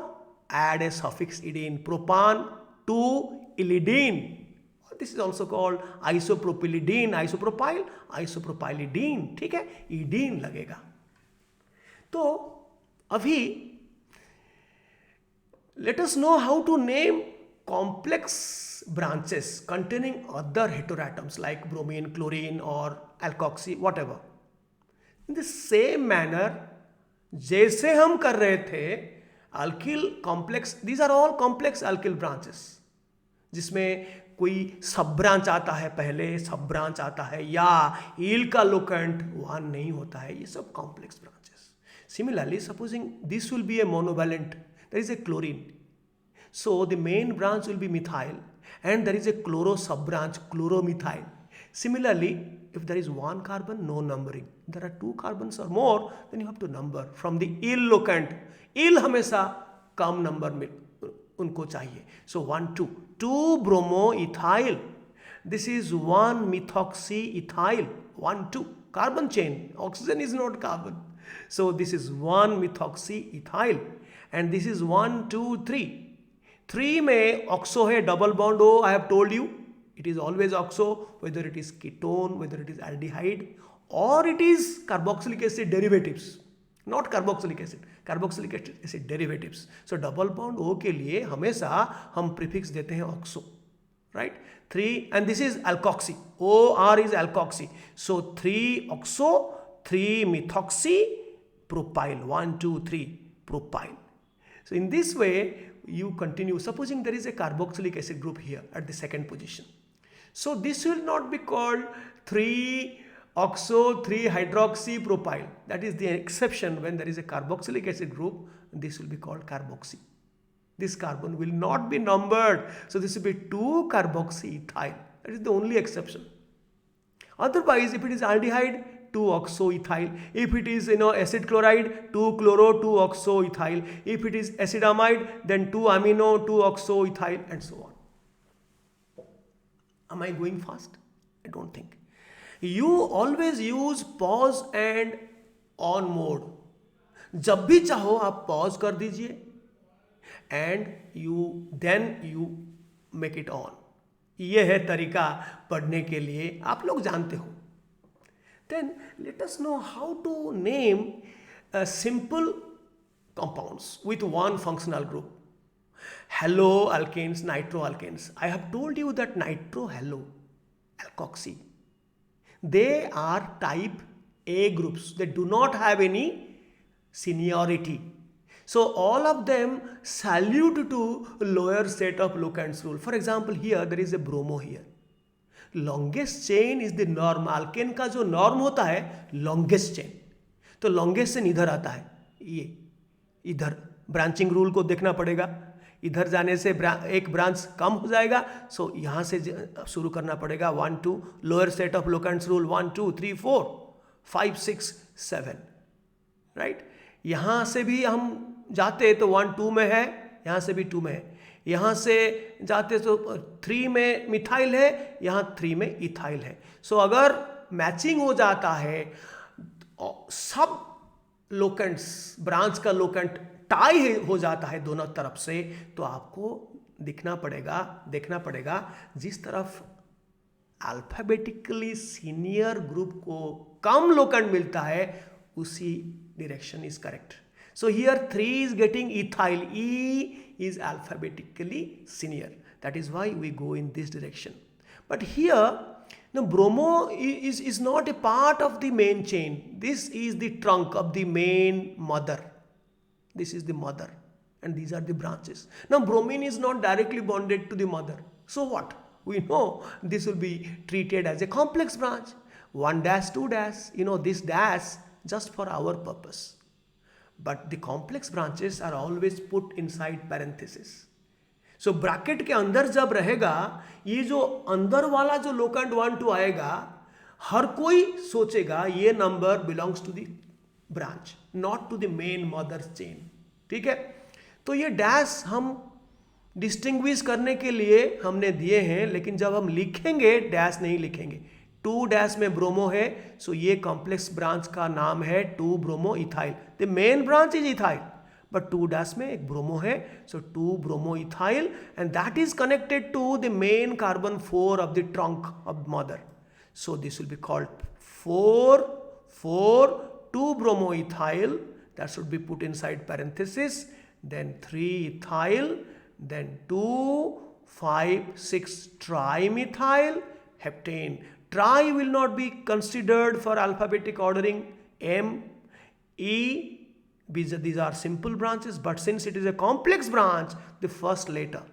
S1: add a suffix idene, propan two ylidene. This is also called isopropylidene, isopropyl, isopropylidene, ठीक है, इडीन लगेगा। तो अभी let us know how to name complex branches containing other heteroatoms like bromine, chlorine or alkoxy, whatever. In the same manner, जैसे हम कर रहे थे alkyl complex, these are all complex alkyl branches, जिसमें कोई सब ब्रांच आता है पहले, सब ब्रांच आता है, या ईल का लोकेंट 1 नहीं होता है, ये सब complex branches. Similarly, supposing this will be a monovalent, there is a chlorine. So the main branch will be methyl and there is a chloro sub branch, chloromethyl. Similarly, if there is 1 carbon, no numbering. There are 2 carbons or more, then you have to number from the yl locant. Yl हमेशा कम number में उनको चाहिए. So 1 2 2 bromoethyl. This is 1 methoxyethyl. 1 2 carbon chain. Oxygen is not carbon. So this is 1 methoxyethyl and this is 1 2 3. 3 में oxo है, double bond हो, I have told you, It is always oxo, whether it is ketone, whether it is aldehyde, or it is carboxylic acid derivatives, not carboxylic acid, carboxylic acid derivatives. So double bond O के लिए हमेशा हम prefix देते हैं oxo, right? 3, and this is alkoxy. OR is alkoxy. So 3 oxo, 3 methoxy, propyl. 1, 2, 3 propyl. So in this way you continue. Supposing there is a carboxylic acid group here at the second position. So this will not be called 3 oxo 3 hydroxy propyl. That is the exception. When there is a carboxylic acid group, this will be called carboxy. This carbon will not be numbered. So this will be 2 carboxy ethyl. That is the only exception. Otherwise, if it is aldehyde, 2 oxo ethyl. If it is acid chloride, 2 chloro 2 oxo ethyl. If it is acidamide, then 2 amino 2 oxo ethyl, and so on. Am I going fast? I don't think. You always use pause and on mode. जब भी चाहो आप pause कर दीजिए and then you make it on. ये है तरीका पढ़ने के लिए, आप लोग जानते हो. Then let us know how to name simple compounds with one functional group. Haloalkanes, nitroalkanes. I have told you that nitro-halo alkoxy, they are type A groups. They do not have any seniority. So all of them salute to lower set of Locant's rule. For example, here there is a bromo here. Longest chain is the norm. Alkane का जो norm होता है longest chain. तो longest chain इधर आता है, ये इधर branching rule को देखना पड़ेगा. इधर जाने से एक ब्रांच कम हो जाएगा. सो यहाँ से शुरू करना पड़ेगा. 1 2 lower set of locants rule 1 2 3 4 5 6 7, right. यहाँ से भी हम जाते तो 1 2 में है, यहाँ से भी 2 में है. यहाँ से जाते तो 3 में मिथाइल है, यहाँ 3 में इथाइल है. सो अगर मैचिंग हो जाता है, सब लोकेंट्स ब्रांच का लोकेंट टाई हो जाता है दोनों तरफ से, तो आपको देखना पड़ेगा जिस तरफ अल्फाबेटिकली सीनियर ग्रुप को कम लोकेंट मिलता है उसी direction is correct. So here 3 is getting ethyl. E is alphabetically senior. That is why we go in this direction. But here the bromo is not a part of the main chain. This is the trunk of the main mother. This is the mother and these are the branches. Now bromine is not directly bonded to the mother. So what? We know this will be treated as a complex branch. 1 dash 2 dash, this dash just for our purpose. But the complex branches are always put inside parenthesis. So bracket के अंदर जब रहेगा, ये जो अंदर वाला जो locant 1 2 आएगा, हर कोई सोचेगा ये number belongs to the branch, not to the main mother chain. ठीक है. तो ये डैश हम डिस्टिंग्विश करने के लिए हमने दिए हैं, लेकिन जब हम लिखेंगे डैश नहीं लिखेंगे. 2 डैश में ब्रोमो है, सो ये कॉम्प्लेक्स ब्रांच का नाम है 2 bromo ethyl. The main branch is ethyl, but 2 dash में एक ब्रोमो है, so 2 bromo ethyl, and that is connected to the main carbon 4 of the trunk of mother. So this will be called 4 2 bromo ethyl, that should be put inside parenthesis, then 3 ethyl, then 2 5 6 trimethyl heptane. Tri will not be considered for alphabetic ordering. M, E, these are simple branches, but since it is a complex branch, the first letter,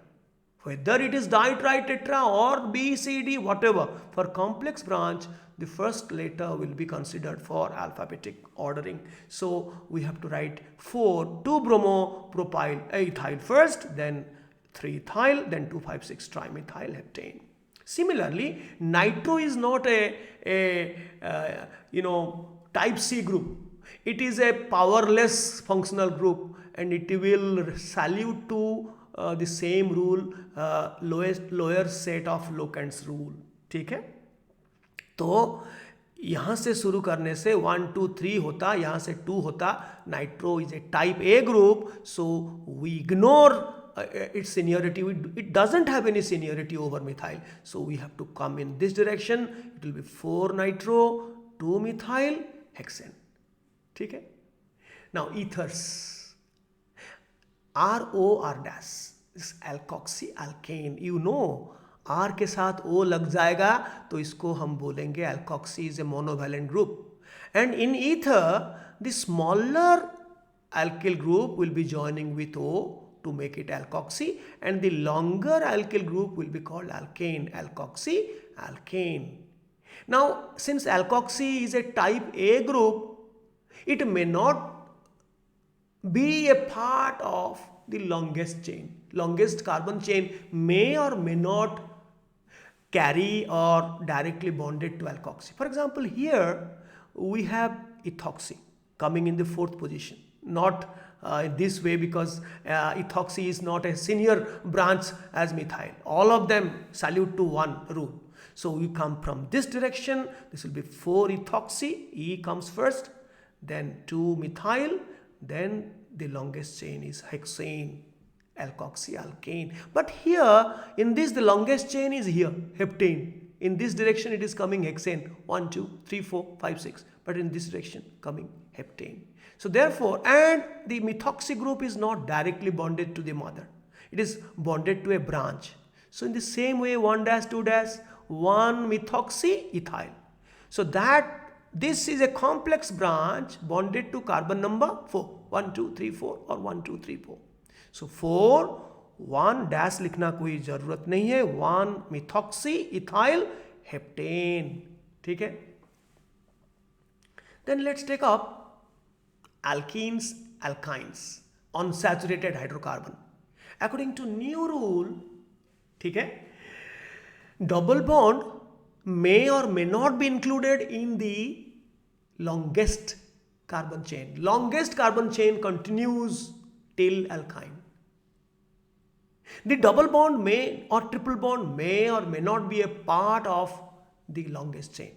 S1: whether it is di, tri, tetra or B, C, D, whatever, for complex branch, the first letter will be considered for alphabetic ordering. So we have to write 4 2 bromo propyl ethyl first, then 3 ethyl, then 2 5 6 trimethyl heptane. Similarly, nitro is not a type C group. It is a powerless functional group, and it will salute to the same rule, lower set of locants rule. ठीक है. तो यहाँ से शुरू करने से 1 2 3 होता, यहाँ से 2 होता. Nitro is a type A group, so we ignore its seniority, it doesn't have any seniority over methyl. So we have to come in this direction. It will be 4-nitro 2-methyl hexane. ठीक है? Now ethers, ROR dash, this alkoxy alkane. You know, R के साथ O लग जाएगा तो इसको हम बोलेंगे alkoxy is a monovalent group. And in ether, the smaller alkyl group will be joining with O to make it alkoxy, and the longer alkyl group will be called alkane, alkoxy alkane. Now, since alkoxy is a type A group, it may not be a part of the longest chain. Longest carbon chain may or may not carry or directly bonded to alkoxy. For example, here we have ethoxy coming in the 4th position. Not this way, because ethoxy is not a senior branch as methyl. All of them salute to one rule. So we come from this direction. This will be 4-ethoxy. E comes first, then 2-methyl, then the longest chain is hexane, alkoxy alkane. But here in this, the longest chain is here, heptane. In this direction it is coming hexane, 1, 2, 3, 4, 5, 6. But in this direction coming heptane. So therefore, and the methoxy group is not directly bonded to the mother. It is bonded to a branch. So in the same way, 1 dash 2 dash 1 methoxy ethyl. So that this is a complex branch bonded to carbon number 4. 1, 2, 3, 4 or 1, 2, 3, 4. So 4, 1 dash लिखना कोई जरूरत नहीं है. 1 methoxy ethyl heptane. ठीक है? Then let's take up alkenes, alkynes, unsaturated hydrocarbon. According to new rule, ठीक है, double bond may or may not be included in the longest carbon chain. Longest carbon chain continues till alkyne. The double bond may or triple bond may or may not be a part of the longest chain.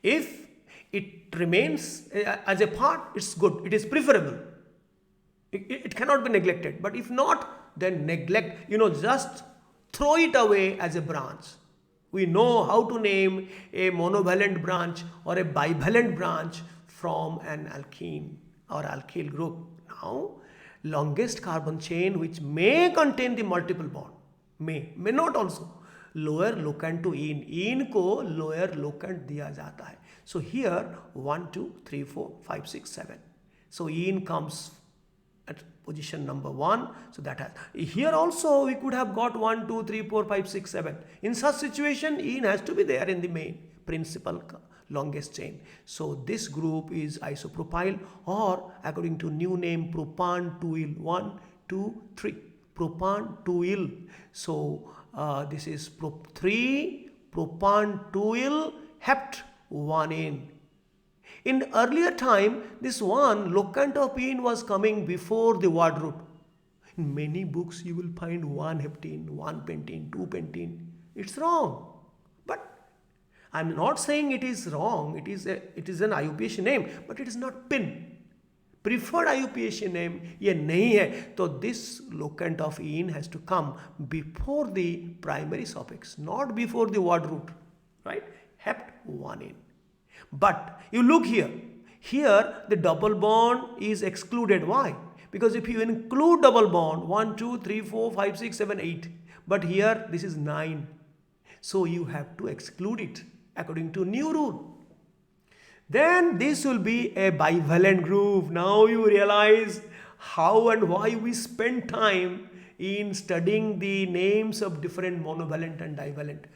S1: If it remains as a part, it's good, it is preferable. It cannot be neglected. But if not, then neglect, just throw it away as a branch. We know how to name a monovalent branch or a bivalent branch from an alkene or alkyl group. Now, longest carbon chain which may contain the multiple bond, may not also, lower locant to ene. Ene को lower locant दिया जाता है. So here 1, 2, 3, 4, 5, 6, 7. So ene comes at position number 1. So that has, here also we could have got 1, 2, 3, 4, 5, 6, 7. In such situation, ene has to be there in the main principal longest chain. So this group is isopropyl, or according to new name, propan-2-yle. 1, 2, 3. Propan-2-yle. So this is 3 propan-2-yle hept 1-ene. In earlier time, this one locant of ene was coming before the word root. In many books, you will find 1 heptene, 1 pentene, 2 pentene. It's wrong. But I'm not saying it is wrong. It is an IUPAC name, but it is not PIN. Preferred IUPAC name ये नहीं है. So this locant of ene has to come before the primary suffix, not before the word root, right? Hept 1-ene. But you look here. Here the double bond is excluded. Why? Because if you include double bond, 1, 2, 3, 4, 5, 6, 7, 8. But here this is 9. So you have to exclude it according to new rule. Then this will be a bivalent group. Now you realize how and why we spend time in studying the names of different monovalent and divalent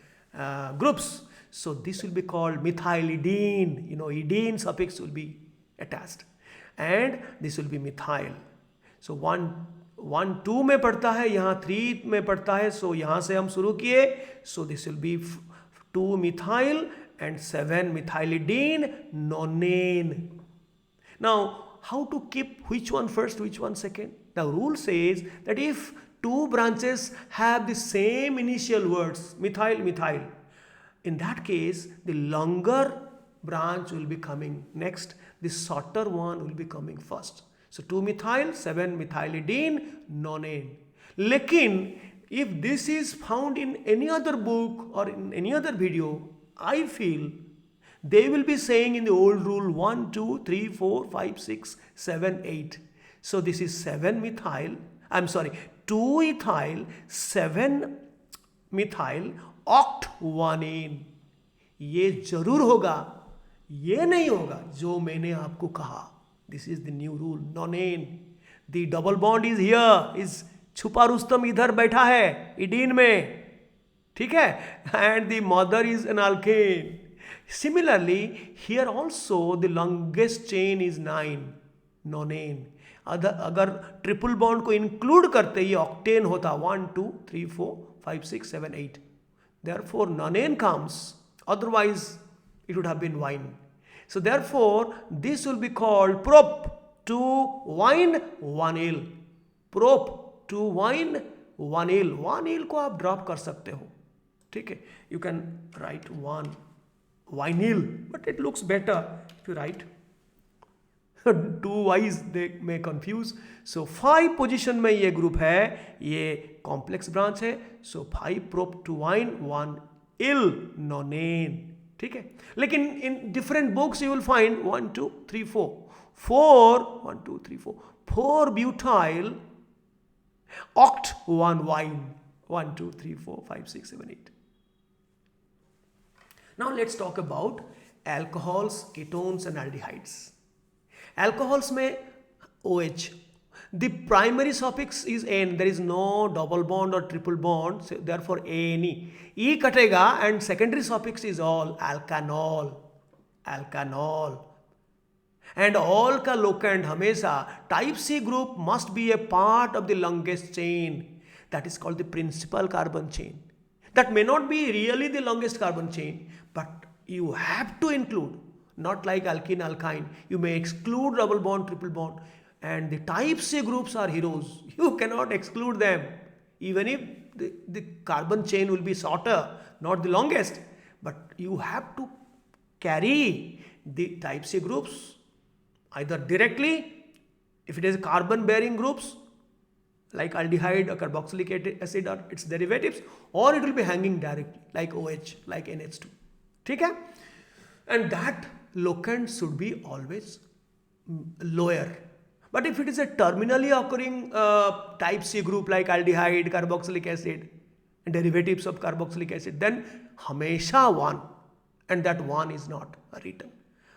S1: groups. So this will be called methylidene. Idene suffix will be attached. And this will be methyl. So 1, 2 में पढ़ता है, यहाँ 3 में पढ़ता है. So यहाँ से हम शुरू किए. So this will be 2 methyl and 7 methylidene nonane. Now, how to keep which one first, which one second? The rule says that if 2 branches have the same initial words, methyl, methyl, in that case, the longer branch will be coming next. The shorter one will be coming first. So 2 methyl, 7 methylidene nonane. लेकिन if this is found in any other book or in any other video, I feel they will be saying in the old rule 1, 2, 3, 4, 5, 6, 7, 8. So this is 7 methyl, I'm sorry, 2 ethyl, 7 methyl, oct 1ane. ये जरूर होगा, ये नहीं होगा जो मैंने आपको कहा. This is the new rule, nonane. The double bond is here, is छुपा रुस्तम इधर बैठा है इडीन में, ठीक है, and the mother is an alkane. Similarly here also the longest chain is 9, नोनेन. अगर ट्रिपल बॉन्ड को इंक्लूड करते ये ऑक्टेन होता, 1, 2, 3, 4, 5, 6, 7, 8. Therefore nonane comes, otherwise it would have been wine. So therefore this will be called prop to wine 1ale. prop to wine 1ale. 1ale को आप drop कर सकते हो, ठीक है. You can write 1 wineal, but it looks better if you write 2 y's, they may confuse. So 5 position में ये group है, ये कॉम्प्लेक्स ब्रांच है. सो 5 prop to wine 1 ill nonane, ठीक है. लेकिन in different books you will find 1, 2, 3, 4 1, 2, 3, 4 butyl oct 1 wine, 1, 2, 3, 4, 5, 6, 7, 8. Now let's talk about alcohols, ketones and aldehydes. Alcohols में OH. The primary suffix is N. There is no double bond or triple bond. So therefore ANE. E कटेगा and secondary suffix is all. Alkanol. Alkanol. And all का locant हमेशा type C group must be a part of the longest chain. That is called the principal carbon chain. That may not be really the longest carbon chain, but you have to include. Not like alkene, alkyne. You may exclude double bond, triple bond. And the type C groups are heroes. You cannot exclude them. Even if the carbon chain will be shorter, not the longest. But you have to carry the type C groups either directly, if it is carbon bearing groups like aldehyde or carboxylic acid or its derivatives, or it will be hanging directly like OH, like NH2. ठीक है? And that locant should be always lower. But if it is a terminally occurring type C group like aldehyde, carboxylic acid, and derivatives of carboxylic acid, then hamesha 1, and that 1 is not written.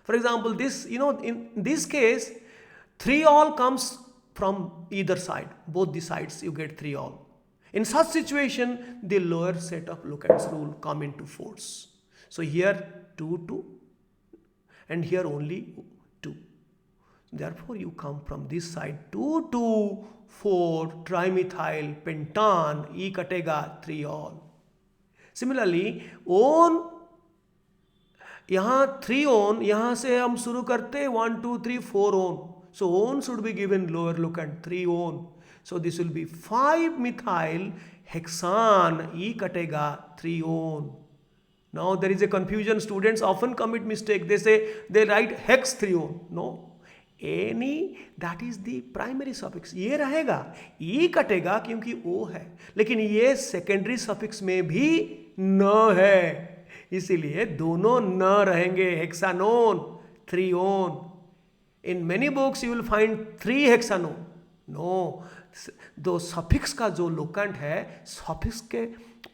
S1: For example, this, in this case, 3-ol comes from either side. Both the sides you get 3-ol. In such situation, the lower set of locants rule come into force. So here 2, 2, and here only 2. Therefore, you come from this side 2, 2, 4, trimethyl, pentan, E कटेगा 3-ol. Similarly, on यहाँ 3-on, यहाँ से हम शुरू करते 1, 2, 3, 4-on. So on should be given lower locant 3-on. So this will be 5-methyl hexane, E कटेगा 3-on. Now there is a confusion. Students often commit mistake. They write hex 3-on. No. Any, that is the primary suffix. ये रहेगा, E कटेगा क्योंकि O है, लेकिन ये secondary suffix में भी न है, इसीलिए दोनों न रहेंगे. hexanone 3-on. In many books you will find 3 hexanone. No, दो suffix का जो locant है suffix के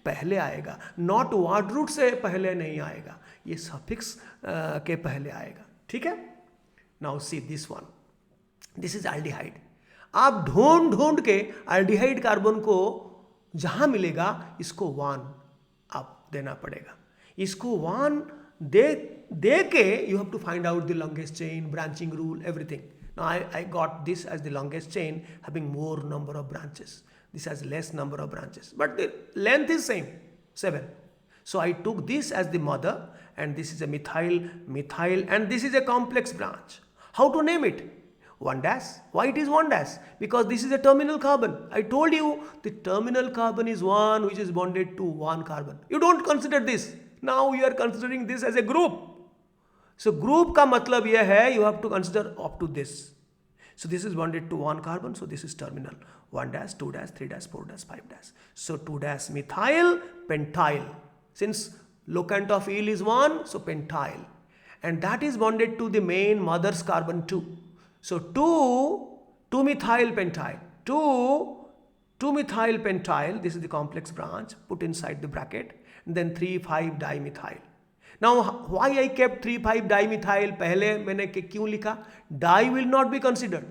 S1: पहले आएगा, not word root से पहले नहीं आएगा, ये suffix के पहले आएगा. ठीक है? Now see this one. This is aldehyde. आप ढूंढ के aldehyde कार्बन को जहां मिलेगा इसको 1 आप देना पड़ेगा. इसको 1 दे के you have to find out the longest chain, branching rule, everything. Now I got this as the longest chain having more number of branches. This has less number of branches, but the length is same, 7. So I took this as the mother, and this is a methyl, and this is a complex branch. How to name it? 1 dash. Why it is 1 dash? Because this is a terminal carbon. I told you the terminal carbon is 1 which is bonded to 1 carbon. You don't consider this. Now you are considering this as a group. So group का मतलब यह है you have to consider up to this. So this is bonded to one carbon, so this is terminal. 1 dash, 2 dash, 3 dash, 4 dash, 5 dash. So 2 dash methyl pentyl. Since locant of yle is 1, so pentyl. And that is bonded to the main mother's carbon 2. So 2 methyl pentyl. 2 methyl pentyl, this is the complex branch, put inside the bracket. And then 3,5 dimethyl. Now why I kept 3,5 dimethyl? पहले मैंने क्यों लिखा? Di will not be considered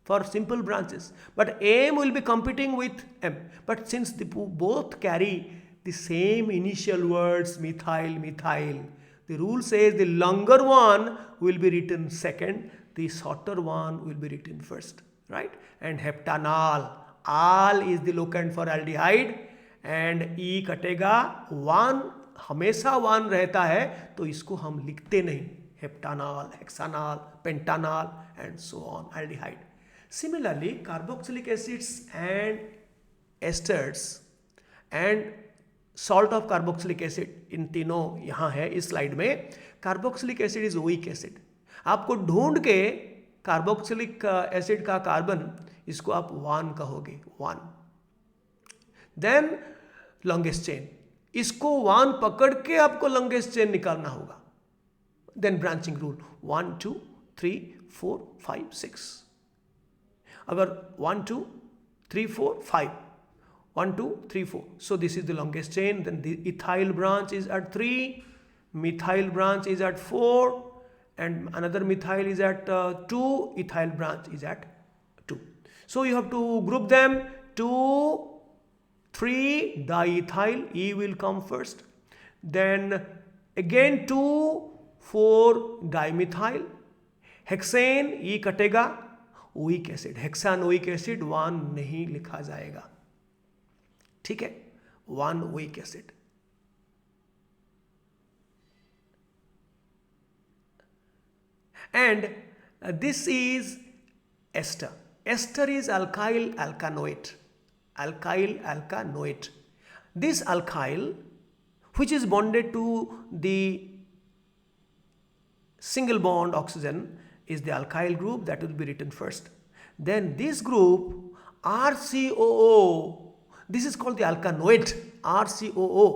S1: for simple branches, but M will be competing with M. But since they both carry the same initial words, methyl, methyl, the rule says the longer one will be written second, the shorter one will be written first, right? And heptanal, al is the locant for aldehyde, and E कटेगा 1, हमेशा 1 रहता है, तो इसको हम लिखते नहीं. हेप्टानॉल, हेक्सानॉल, पेंटानॉल and so on, aldehyde. Similarly, carboxylic acids and esters and salt of carboxylic acid, इन तीनों यहाँ है इस स्लाइड में. Carboxylic acid is oic acid. आपको ढूंढ के कार्बोक्सिलिक एसिड का कार्बन, इसको आप 1 कहोगे, 1. देन लॉन्गेस्ट चेन, इसको 1 पकड़ के आपको लॉन्गेस्ट चेन निकालना होगा. Then branching rule 1 2 3 4 5 6. अगर 1 2 3 4 5, 1 2 3 4, so this is the longest chain. Then the ethyl branch is at 3, methyl branch is at 4, and another methyl is at 2, ethyl branch is at 2. So you have to group them. 2 3 diethyl, E will come first. Then again 2 4 dimethyl. Hexane, E कटेगा. Oic acid, हेक्सान oic acid 1 नहीं लिखा जाएगा, ठीक है. 1 oic acid. And this is ester. Ester is alkyl alkanoate. Alkyl alkanoate. This alkyl, which is bonded to the single bond oxygen, is the alkyl group that will be written first. Then this group RCOO, this is called the alkanoate, RCOO,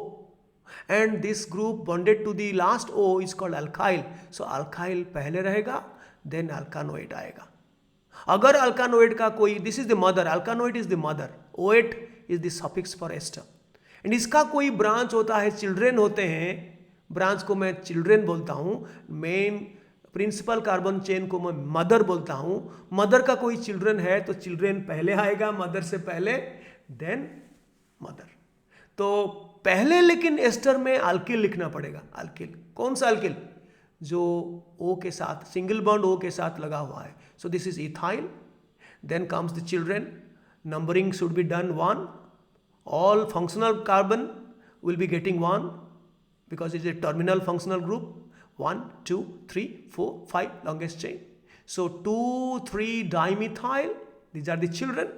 S1: and this group bonded to the last O is called alkyl. So alkyl पहले रहेगा, then alkanoate आएगा. अगर alkanoate का कोई, this is the mother, alkanoate is the mother, oate is the suffix for ester, and इसका कोई branch होता है, children होते हैं, branch को मैं children बोलता हूँ, main प्रिंसिपल कार्बन चेन को मैं मदर बोलता हूँ. मदर का कोई चिल्ड्रन है तो चिल्ड्रन पहले आएगा, मदर से पहले, देन मदर. तो पहले लेकिन एस्टर में अल्किल लिखना पड़ेगा. अल्किल, कौन सा अल्किल? जो O के साथ, सिंगल बॉन्ड O के साथ लगा हुआ है. So this is ethyl. Then comes the children. Numbering should be done 1. All functional carbon will be getting 1 because it is a terminal functional group. 1 2 3 4 5 longest chain. So 2 3 dimethyl, these are the children.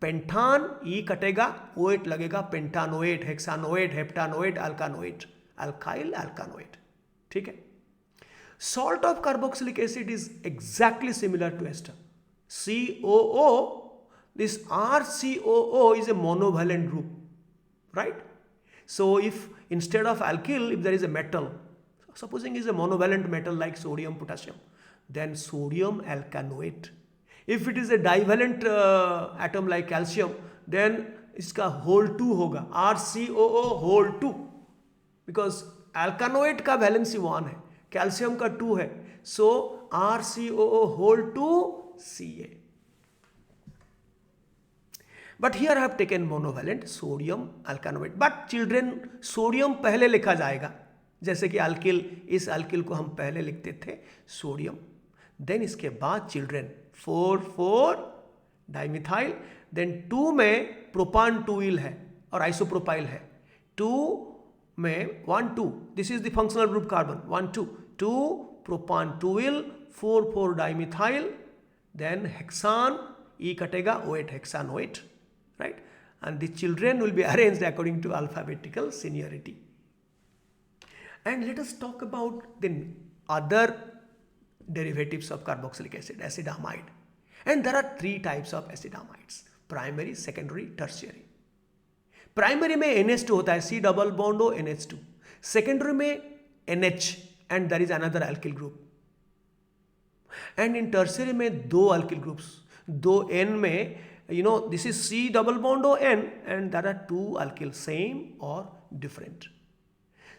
S1: पेंटान, E कटेगा, OAte लगेगा, पेंटानोएट, हेक्सानोएट, हेप्टानोएट, अल्कानोएट, alkyl अल्कानोएट, ठीक है. Salt of carboxylic acid is exactly similar to ester. COO, this RCOO is a monovalent group, right? So if instead of alkyl, if there is a metal, supposing is a monovalent metal like sodium, potassium, then sodium alkanoate. If it is a divalent atom like calcium, then इसका whole 2 होगा, RCOO whole 2, because alkanoate का valency 1 है, calcium का 2 है, so RCOO whole 2 Ca. But here I have taken monovalent sodium alkanoate. But children, sodium पहले लिखा जाएगा, जैसे कि अल्किल, इस अल्किल को हम पहले लिखते थे सोडियम. देन इसके बाद चिल्ड्रन 4 4 डाइमिथाइल. देन 2 में प्रोपान 2 है और आइसोप्रोपाइल है. 2 में 1 2, this is the functional group carbon. 1 2 2 propan 2 4 4 dimethyl. Then hexane, E कटेगा, OAte hexanoate, right? And the children will be arranged according to alphabetical seniority. And let us talk about the other derivatives of carboxylic acid, acid amide. And there are three types of acidamides: primary, secondary, tertiary. Primary में NH2 होता है, C double bond हो NH2. Secondary में NH and there is another alkyl group. And in tertiary में दो alkyl groups, दो N में, this is C double bond O N and there are two alkyl, same or different.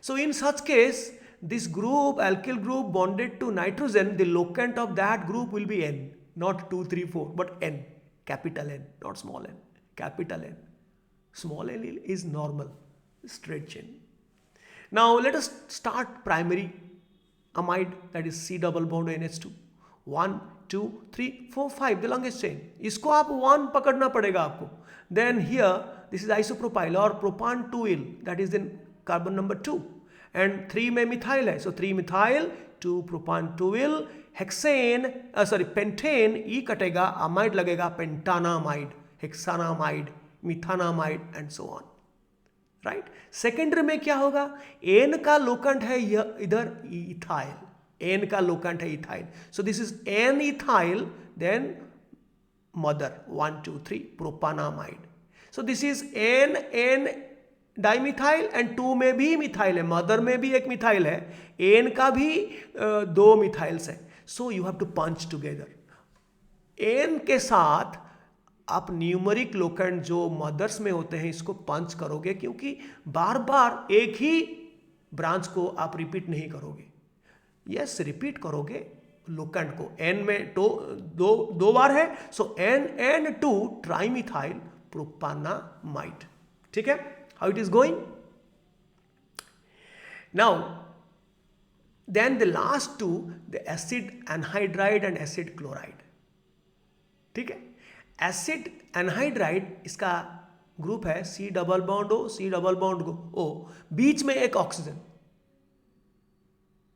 S1: So in such case, this group, alkyl group bonded to nitrogen, the locant of that group will be N, not 2, 3, 4, but N, capital N, not small n, capital N. Small n is normal, straight chain. Now let us start primary amide, that is C double bond NH2. 1, 2, 3, 4, 5, the longest chain. इसको आप 1 पकड़ना पड़ेगा आपको. Then here, this is isopropyl or propan 2-il, that is in carbon number 2. And 3 में methyl है, so 3 methyl, 2 propan 2-il, hexane, pentane, E कटेगा, amide लगेगा, pentanamide, hexanamide, methanamide and so on. Right. Secondary में क्या होगा? N का locant है इधर इथाइल, एन का लोकेंट है ethyl, so this is N ethyl, then mother 1, 2, 3 propanamide. So this is N N dimethyl and 2 में भी मिथाइल है, मदर में भी एक मिथाइल है, एन का भी 2 मिथाइल्स है. So you have to punch together. N के साथ आप न्यूमरिक लोकेंट जो मदर्स में होते हैं इसको पंच करोगे, क्योंकि बार बार एक ही ब्रांच को आप रिपीट नहीं करोगे. यस, रिपीट करोगे लोकेंट को. एन में दो बार है, सो एन 2 ट्राइमिथाइल प्रोपानामाइड. ठीक है, how it is going now. Then the last two, the acid anhydride and acid chloride. ठीक है, एसिड एनहाइड्राइड इसका ग्रुप है C double bond O, C double bond O, बीच में एक ऑक्सीजन,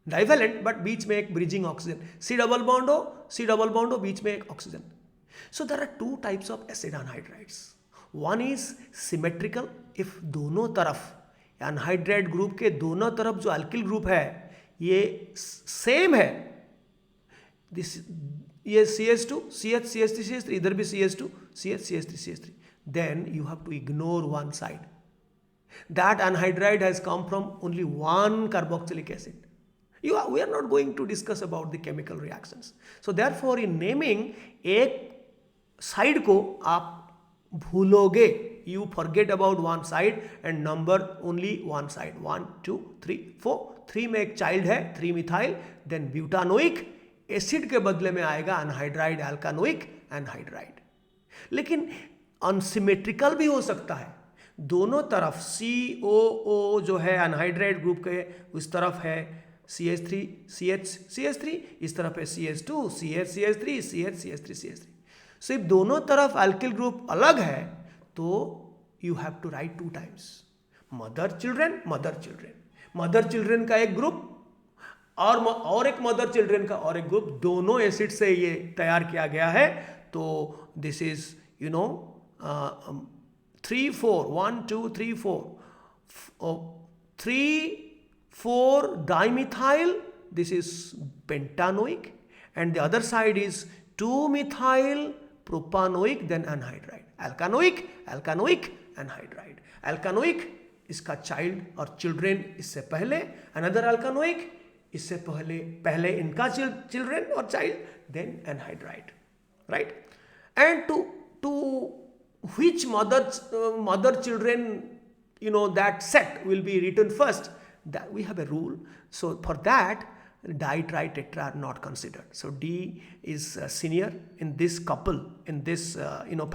S1: डाइवेलेंट बट बीच में एक bridging oxygen, C double bond O, C double bond O, बीच में एक oxygen. So there are 2 types of acid anhydrides. One is symmetrical, if दोनों तरफ एनहाइड्राइड ग्रुप के दोनों तरफ जो अल्किल ग्रुप है ये सेम है, दिस ये CH2, CH, CH3, CH3, इधर भी CH2, CH, CH3, CH3. Then you have to ignore one side. That anhydride has come from only one carboxylic acid. We are not going to discuss about the chemical reactions. So therefore, in naming, एक side को आप भूलोगे. You forget about one side and number only one side. 1, 2, 3, 4. 3 में एक child है, 3 methyl, then butanoic. Acid के बदले में आएगा अनहाइड्राइड, अल्कानोइक एनहाइड्राइड. लेकिन अनसिमेट्रिकल भी हो सकता है. दोनों तरफ COO जो है अनहाइड्राइड ग्रुप के उस तरफ है CH3, CH3, इस तरफ है CH2, CH, CH3, CH, CH3, CH3. So if दोनों तरफ अल्किल ग्रुप अलग है तो you have to write 2 times. Mother children, mother children, mother children का एक ग्रुप और एक मदर चिल्ड्रेन का और एक ग्रुप, दोनों एसिड से ये तैयार किया गया है. तो this is 3, 4, 1, 2, 3, 4, 3, 4 dimethyl, this is pentanoic, and the other side is 2 methyl propanoic, then anhydride, alkanoic, anhydride. Alkanoic इसका चाइल्ड और चिल्ड्रेन इससे पहले, another alkanoic इससे पहले इनका चिल्ड्रेन और child, then anhydride. Right. And to which mother children that set will be written first, that we have a rule. So for that, di, tri, tetra are not considered. So D is senior in this couple, in this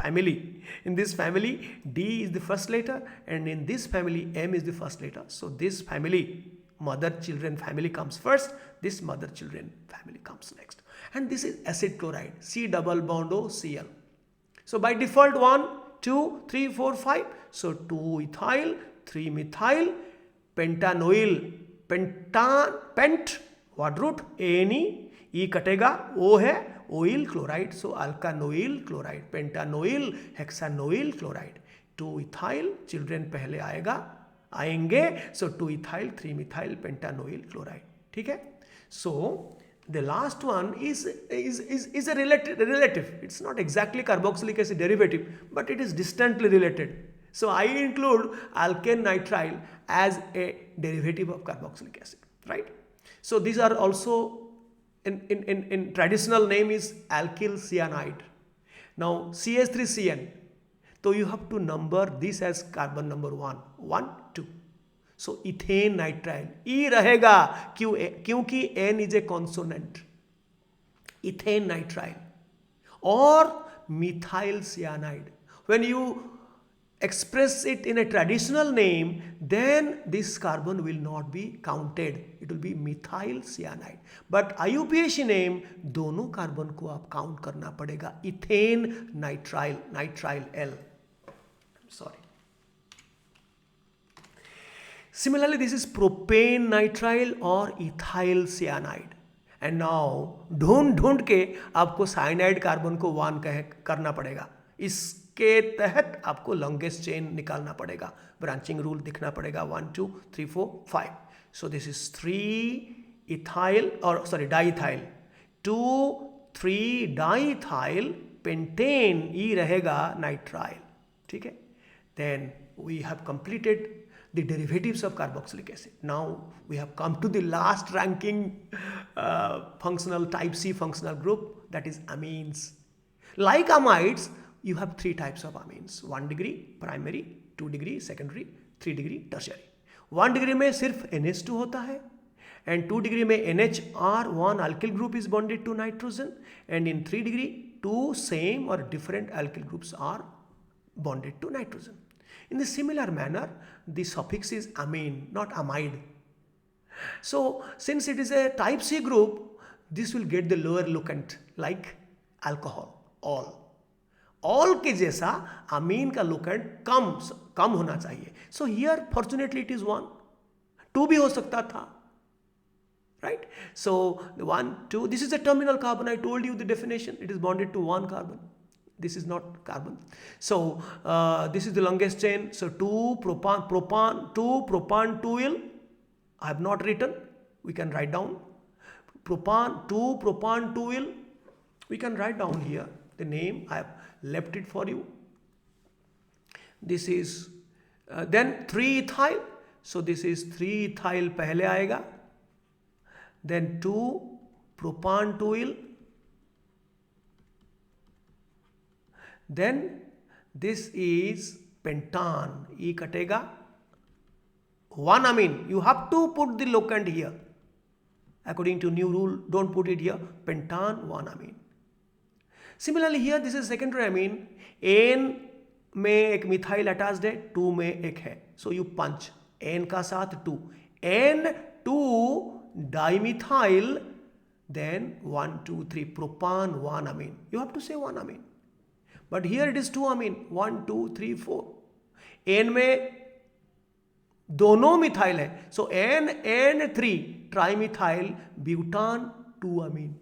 S1: family. In this family, D is the first letter, and in this family, M is the first letter. So this family, mother children family, comes first, this mother children family comes next. And this is acid chloride, C double bond O, Cl. So by default 1, 2, 3, 4, 5. So 2 ethyl, 3 methyl, pentanoyl, pent, what root? ANE, E कटेगा, O है, oil chloride, so alkanoyl chloride, pentanoyl, hexanoyl chloride. 2 ethyl, children पहले आएंगे, so 2 ethyl, 3 methyl, pentanoyl chloride. ठीक है. So The last one is a relative. It's not exactly carboxylic acid derivative, but it is distantly related. So I include alkane nitrile as a derivative of carboxylic acid, right? So these are also in traditional name is alkyl cyanide. Now CH3CN. So you have to number this as carbon number 1, 1, 2. So ethane nitrile ई रहेगा क्योंकि N is a consonant. Ethane nitrile or methyl cyanide. When you express it in a traditional name, then this carbon will not be counted. It will be methyl cyanide. But IUPAC name दोनों carbon को आप count करना पड़ेगा. Ethane nitrile, nitrile L. Sorry. Similarly, this is propane nitrile or ethyl cyanide. And now ढूंढ के आपको cyanide carbon को 1 करना पड़ेगा. इसके तहत आपको लॉन्गेस्ट चेन निकालना पड़ेगा. ब्रांचिंग रूल दिखना पड़ेगा 1 2 3 4 5. So this is 3 ethyl or sorry diethyl, 2 3 diethyl pentane E रहेगा nitrile. ठीक है. Then we have completed the derivatives of carboxylic acid. Now we have come to the last ranking functional type C functional group, that is amines. Like amides, you have 3 types of amines: 1 degree primary, 2 degree secondary, 3 degree tertiary. 1 degree में सिर्फ NH2 होता है and 2 degree में NHR1 alkyl group is bonded to nitrogen, and in 3 degree 2 same or different alkyl groups are bonded to nitrogen. In the similar manner, the suffix is amine, not amide. So since it is a type C group, this will get the lower locant like alcohol, all के जैसा amine का locant कम होना चाहिए. So here fortunately it is 1, 2 भी हो सकता था, right? So the 1 2, this is a terminal carbon. I told you the definition. It is bonded to 1 carbon. This is not carbon. So this is the longest chain. So 2 propan 2-yle. I have not written. We can write down. 2 propan 2-yle. We can write down here the name. I have left it for you. This is then 3-ethyl. So this is 3-ethyl पहले आएगा. Then 2 propan 2-yle. Then this is pentane, E कटेगा. 1 amine, you have to put the locant here. According to new rule, don't put it here. Pentane 1 amine. Similarly here, this is secondary amine. N में एक methyl attached है, 2 में एक है. So you punch N का साथ 2. N2 dimethyl, then 1 2 3 propan 1 amine. You have to say 1 amine. But here it is 2 amine, 1 2 3 4. N में दोनों मिथाइल है. So N3 trimethyl butane 2 amine.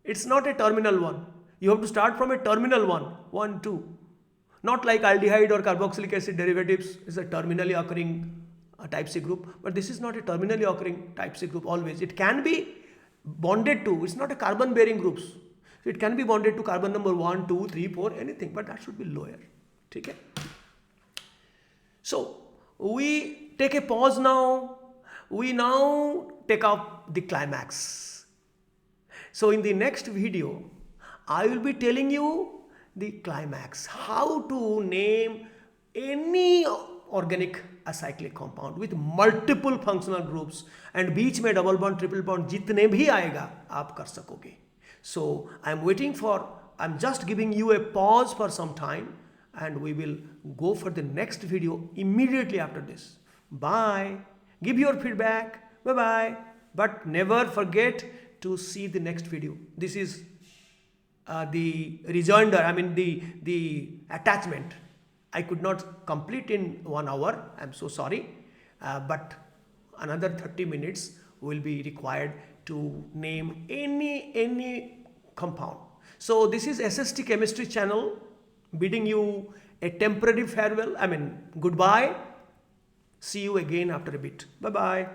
S1: It's not a terminal one. You have to start from a terminal one, 1 2. Not like aldehyde or carboxylic acid derivatives is a terminally occurring type C group, but this is not a terminally occurring type C group always. It can be bonded to, it's not a carbon bearing groups. It can be bonded to carbon number 1 2 3 4 anything, but that should be lower. Okay. So we take a pause now. We now take up the climax. So in the next video, I will be telling you the climax, how to name any organic acyclic compound with multiple functional groups, and बीच में double bond triple bond जितने भी आएगा आप कर सकोगे. So I'm just giving you a pause for some time, and we will go for the next video immediately after this. Bye. Give your feedback. Bye bye. But never forget to see the next video. This is the rejoinder, the attachment. I could not complete in 1 hour. I'm so sorry. But another 30 minutes will be required to name any compound. So this is SST Chemistry channel bidding you a temporary farewell. Goodbye. See you again after a bit. Bye bye.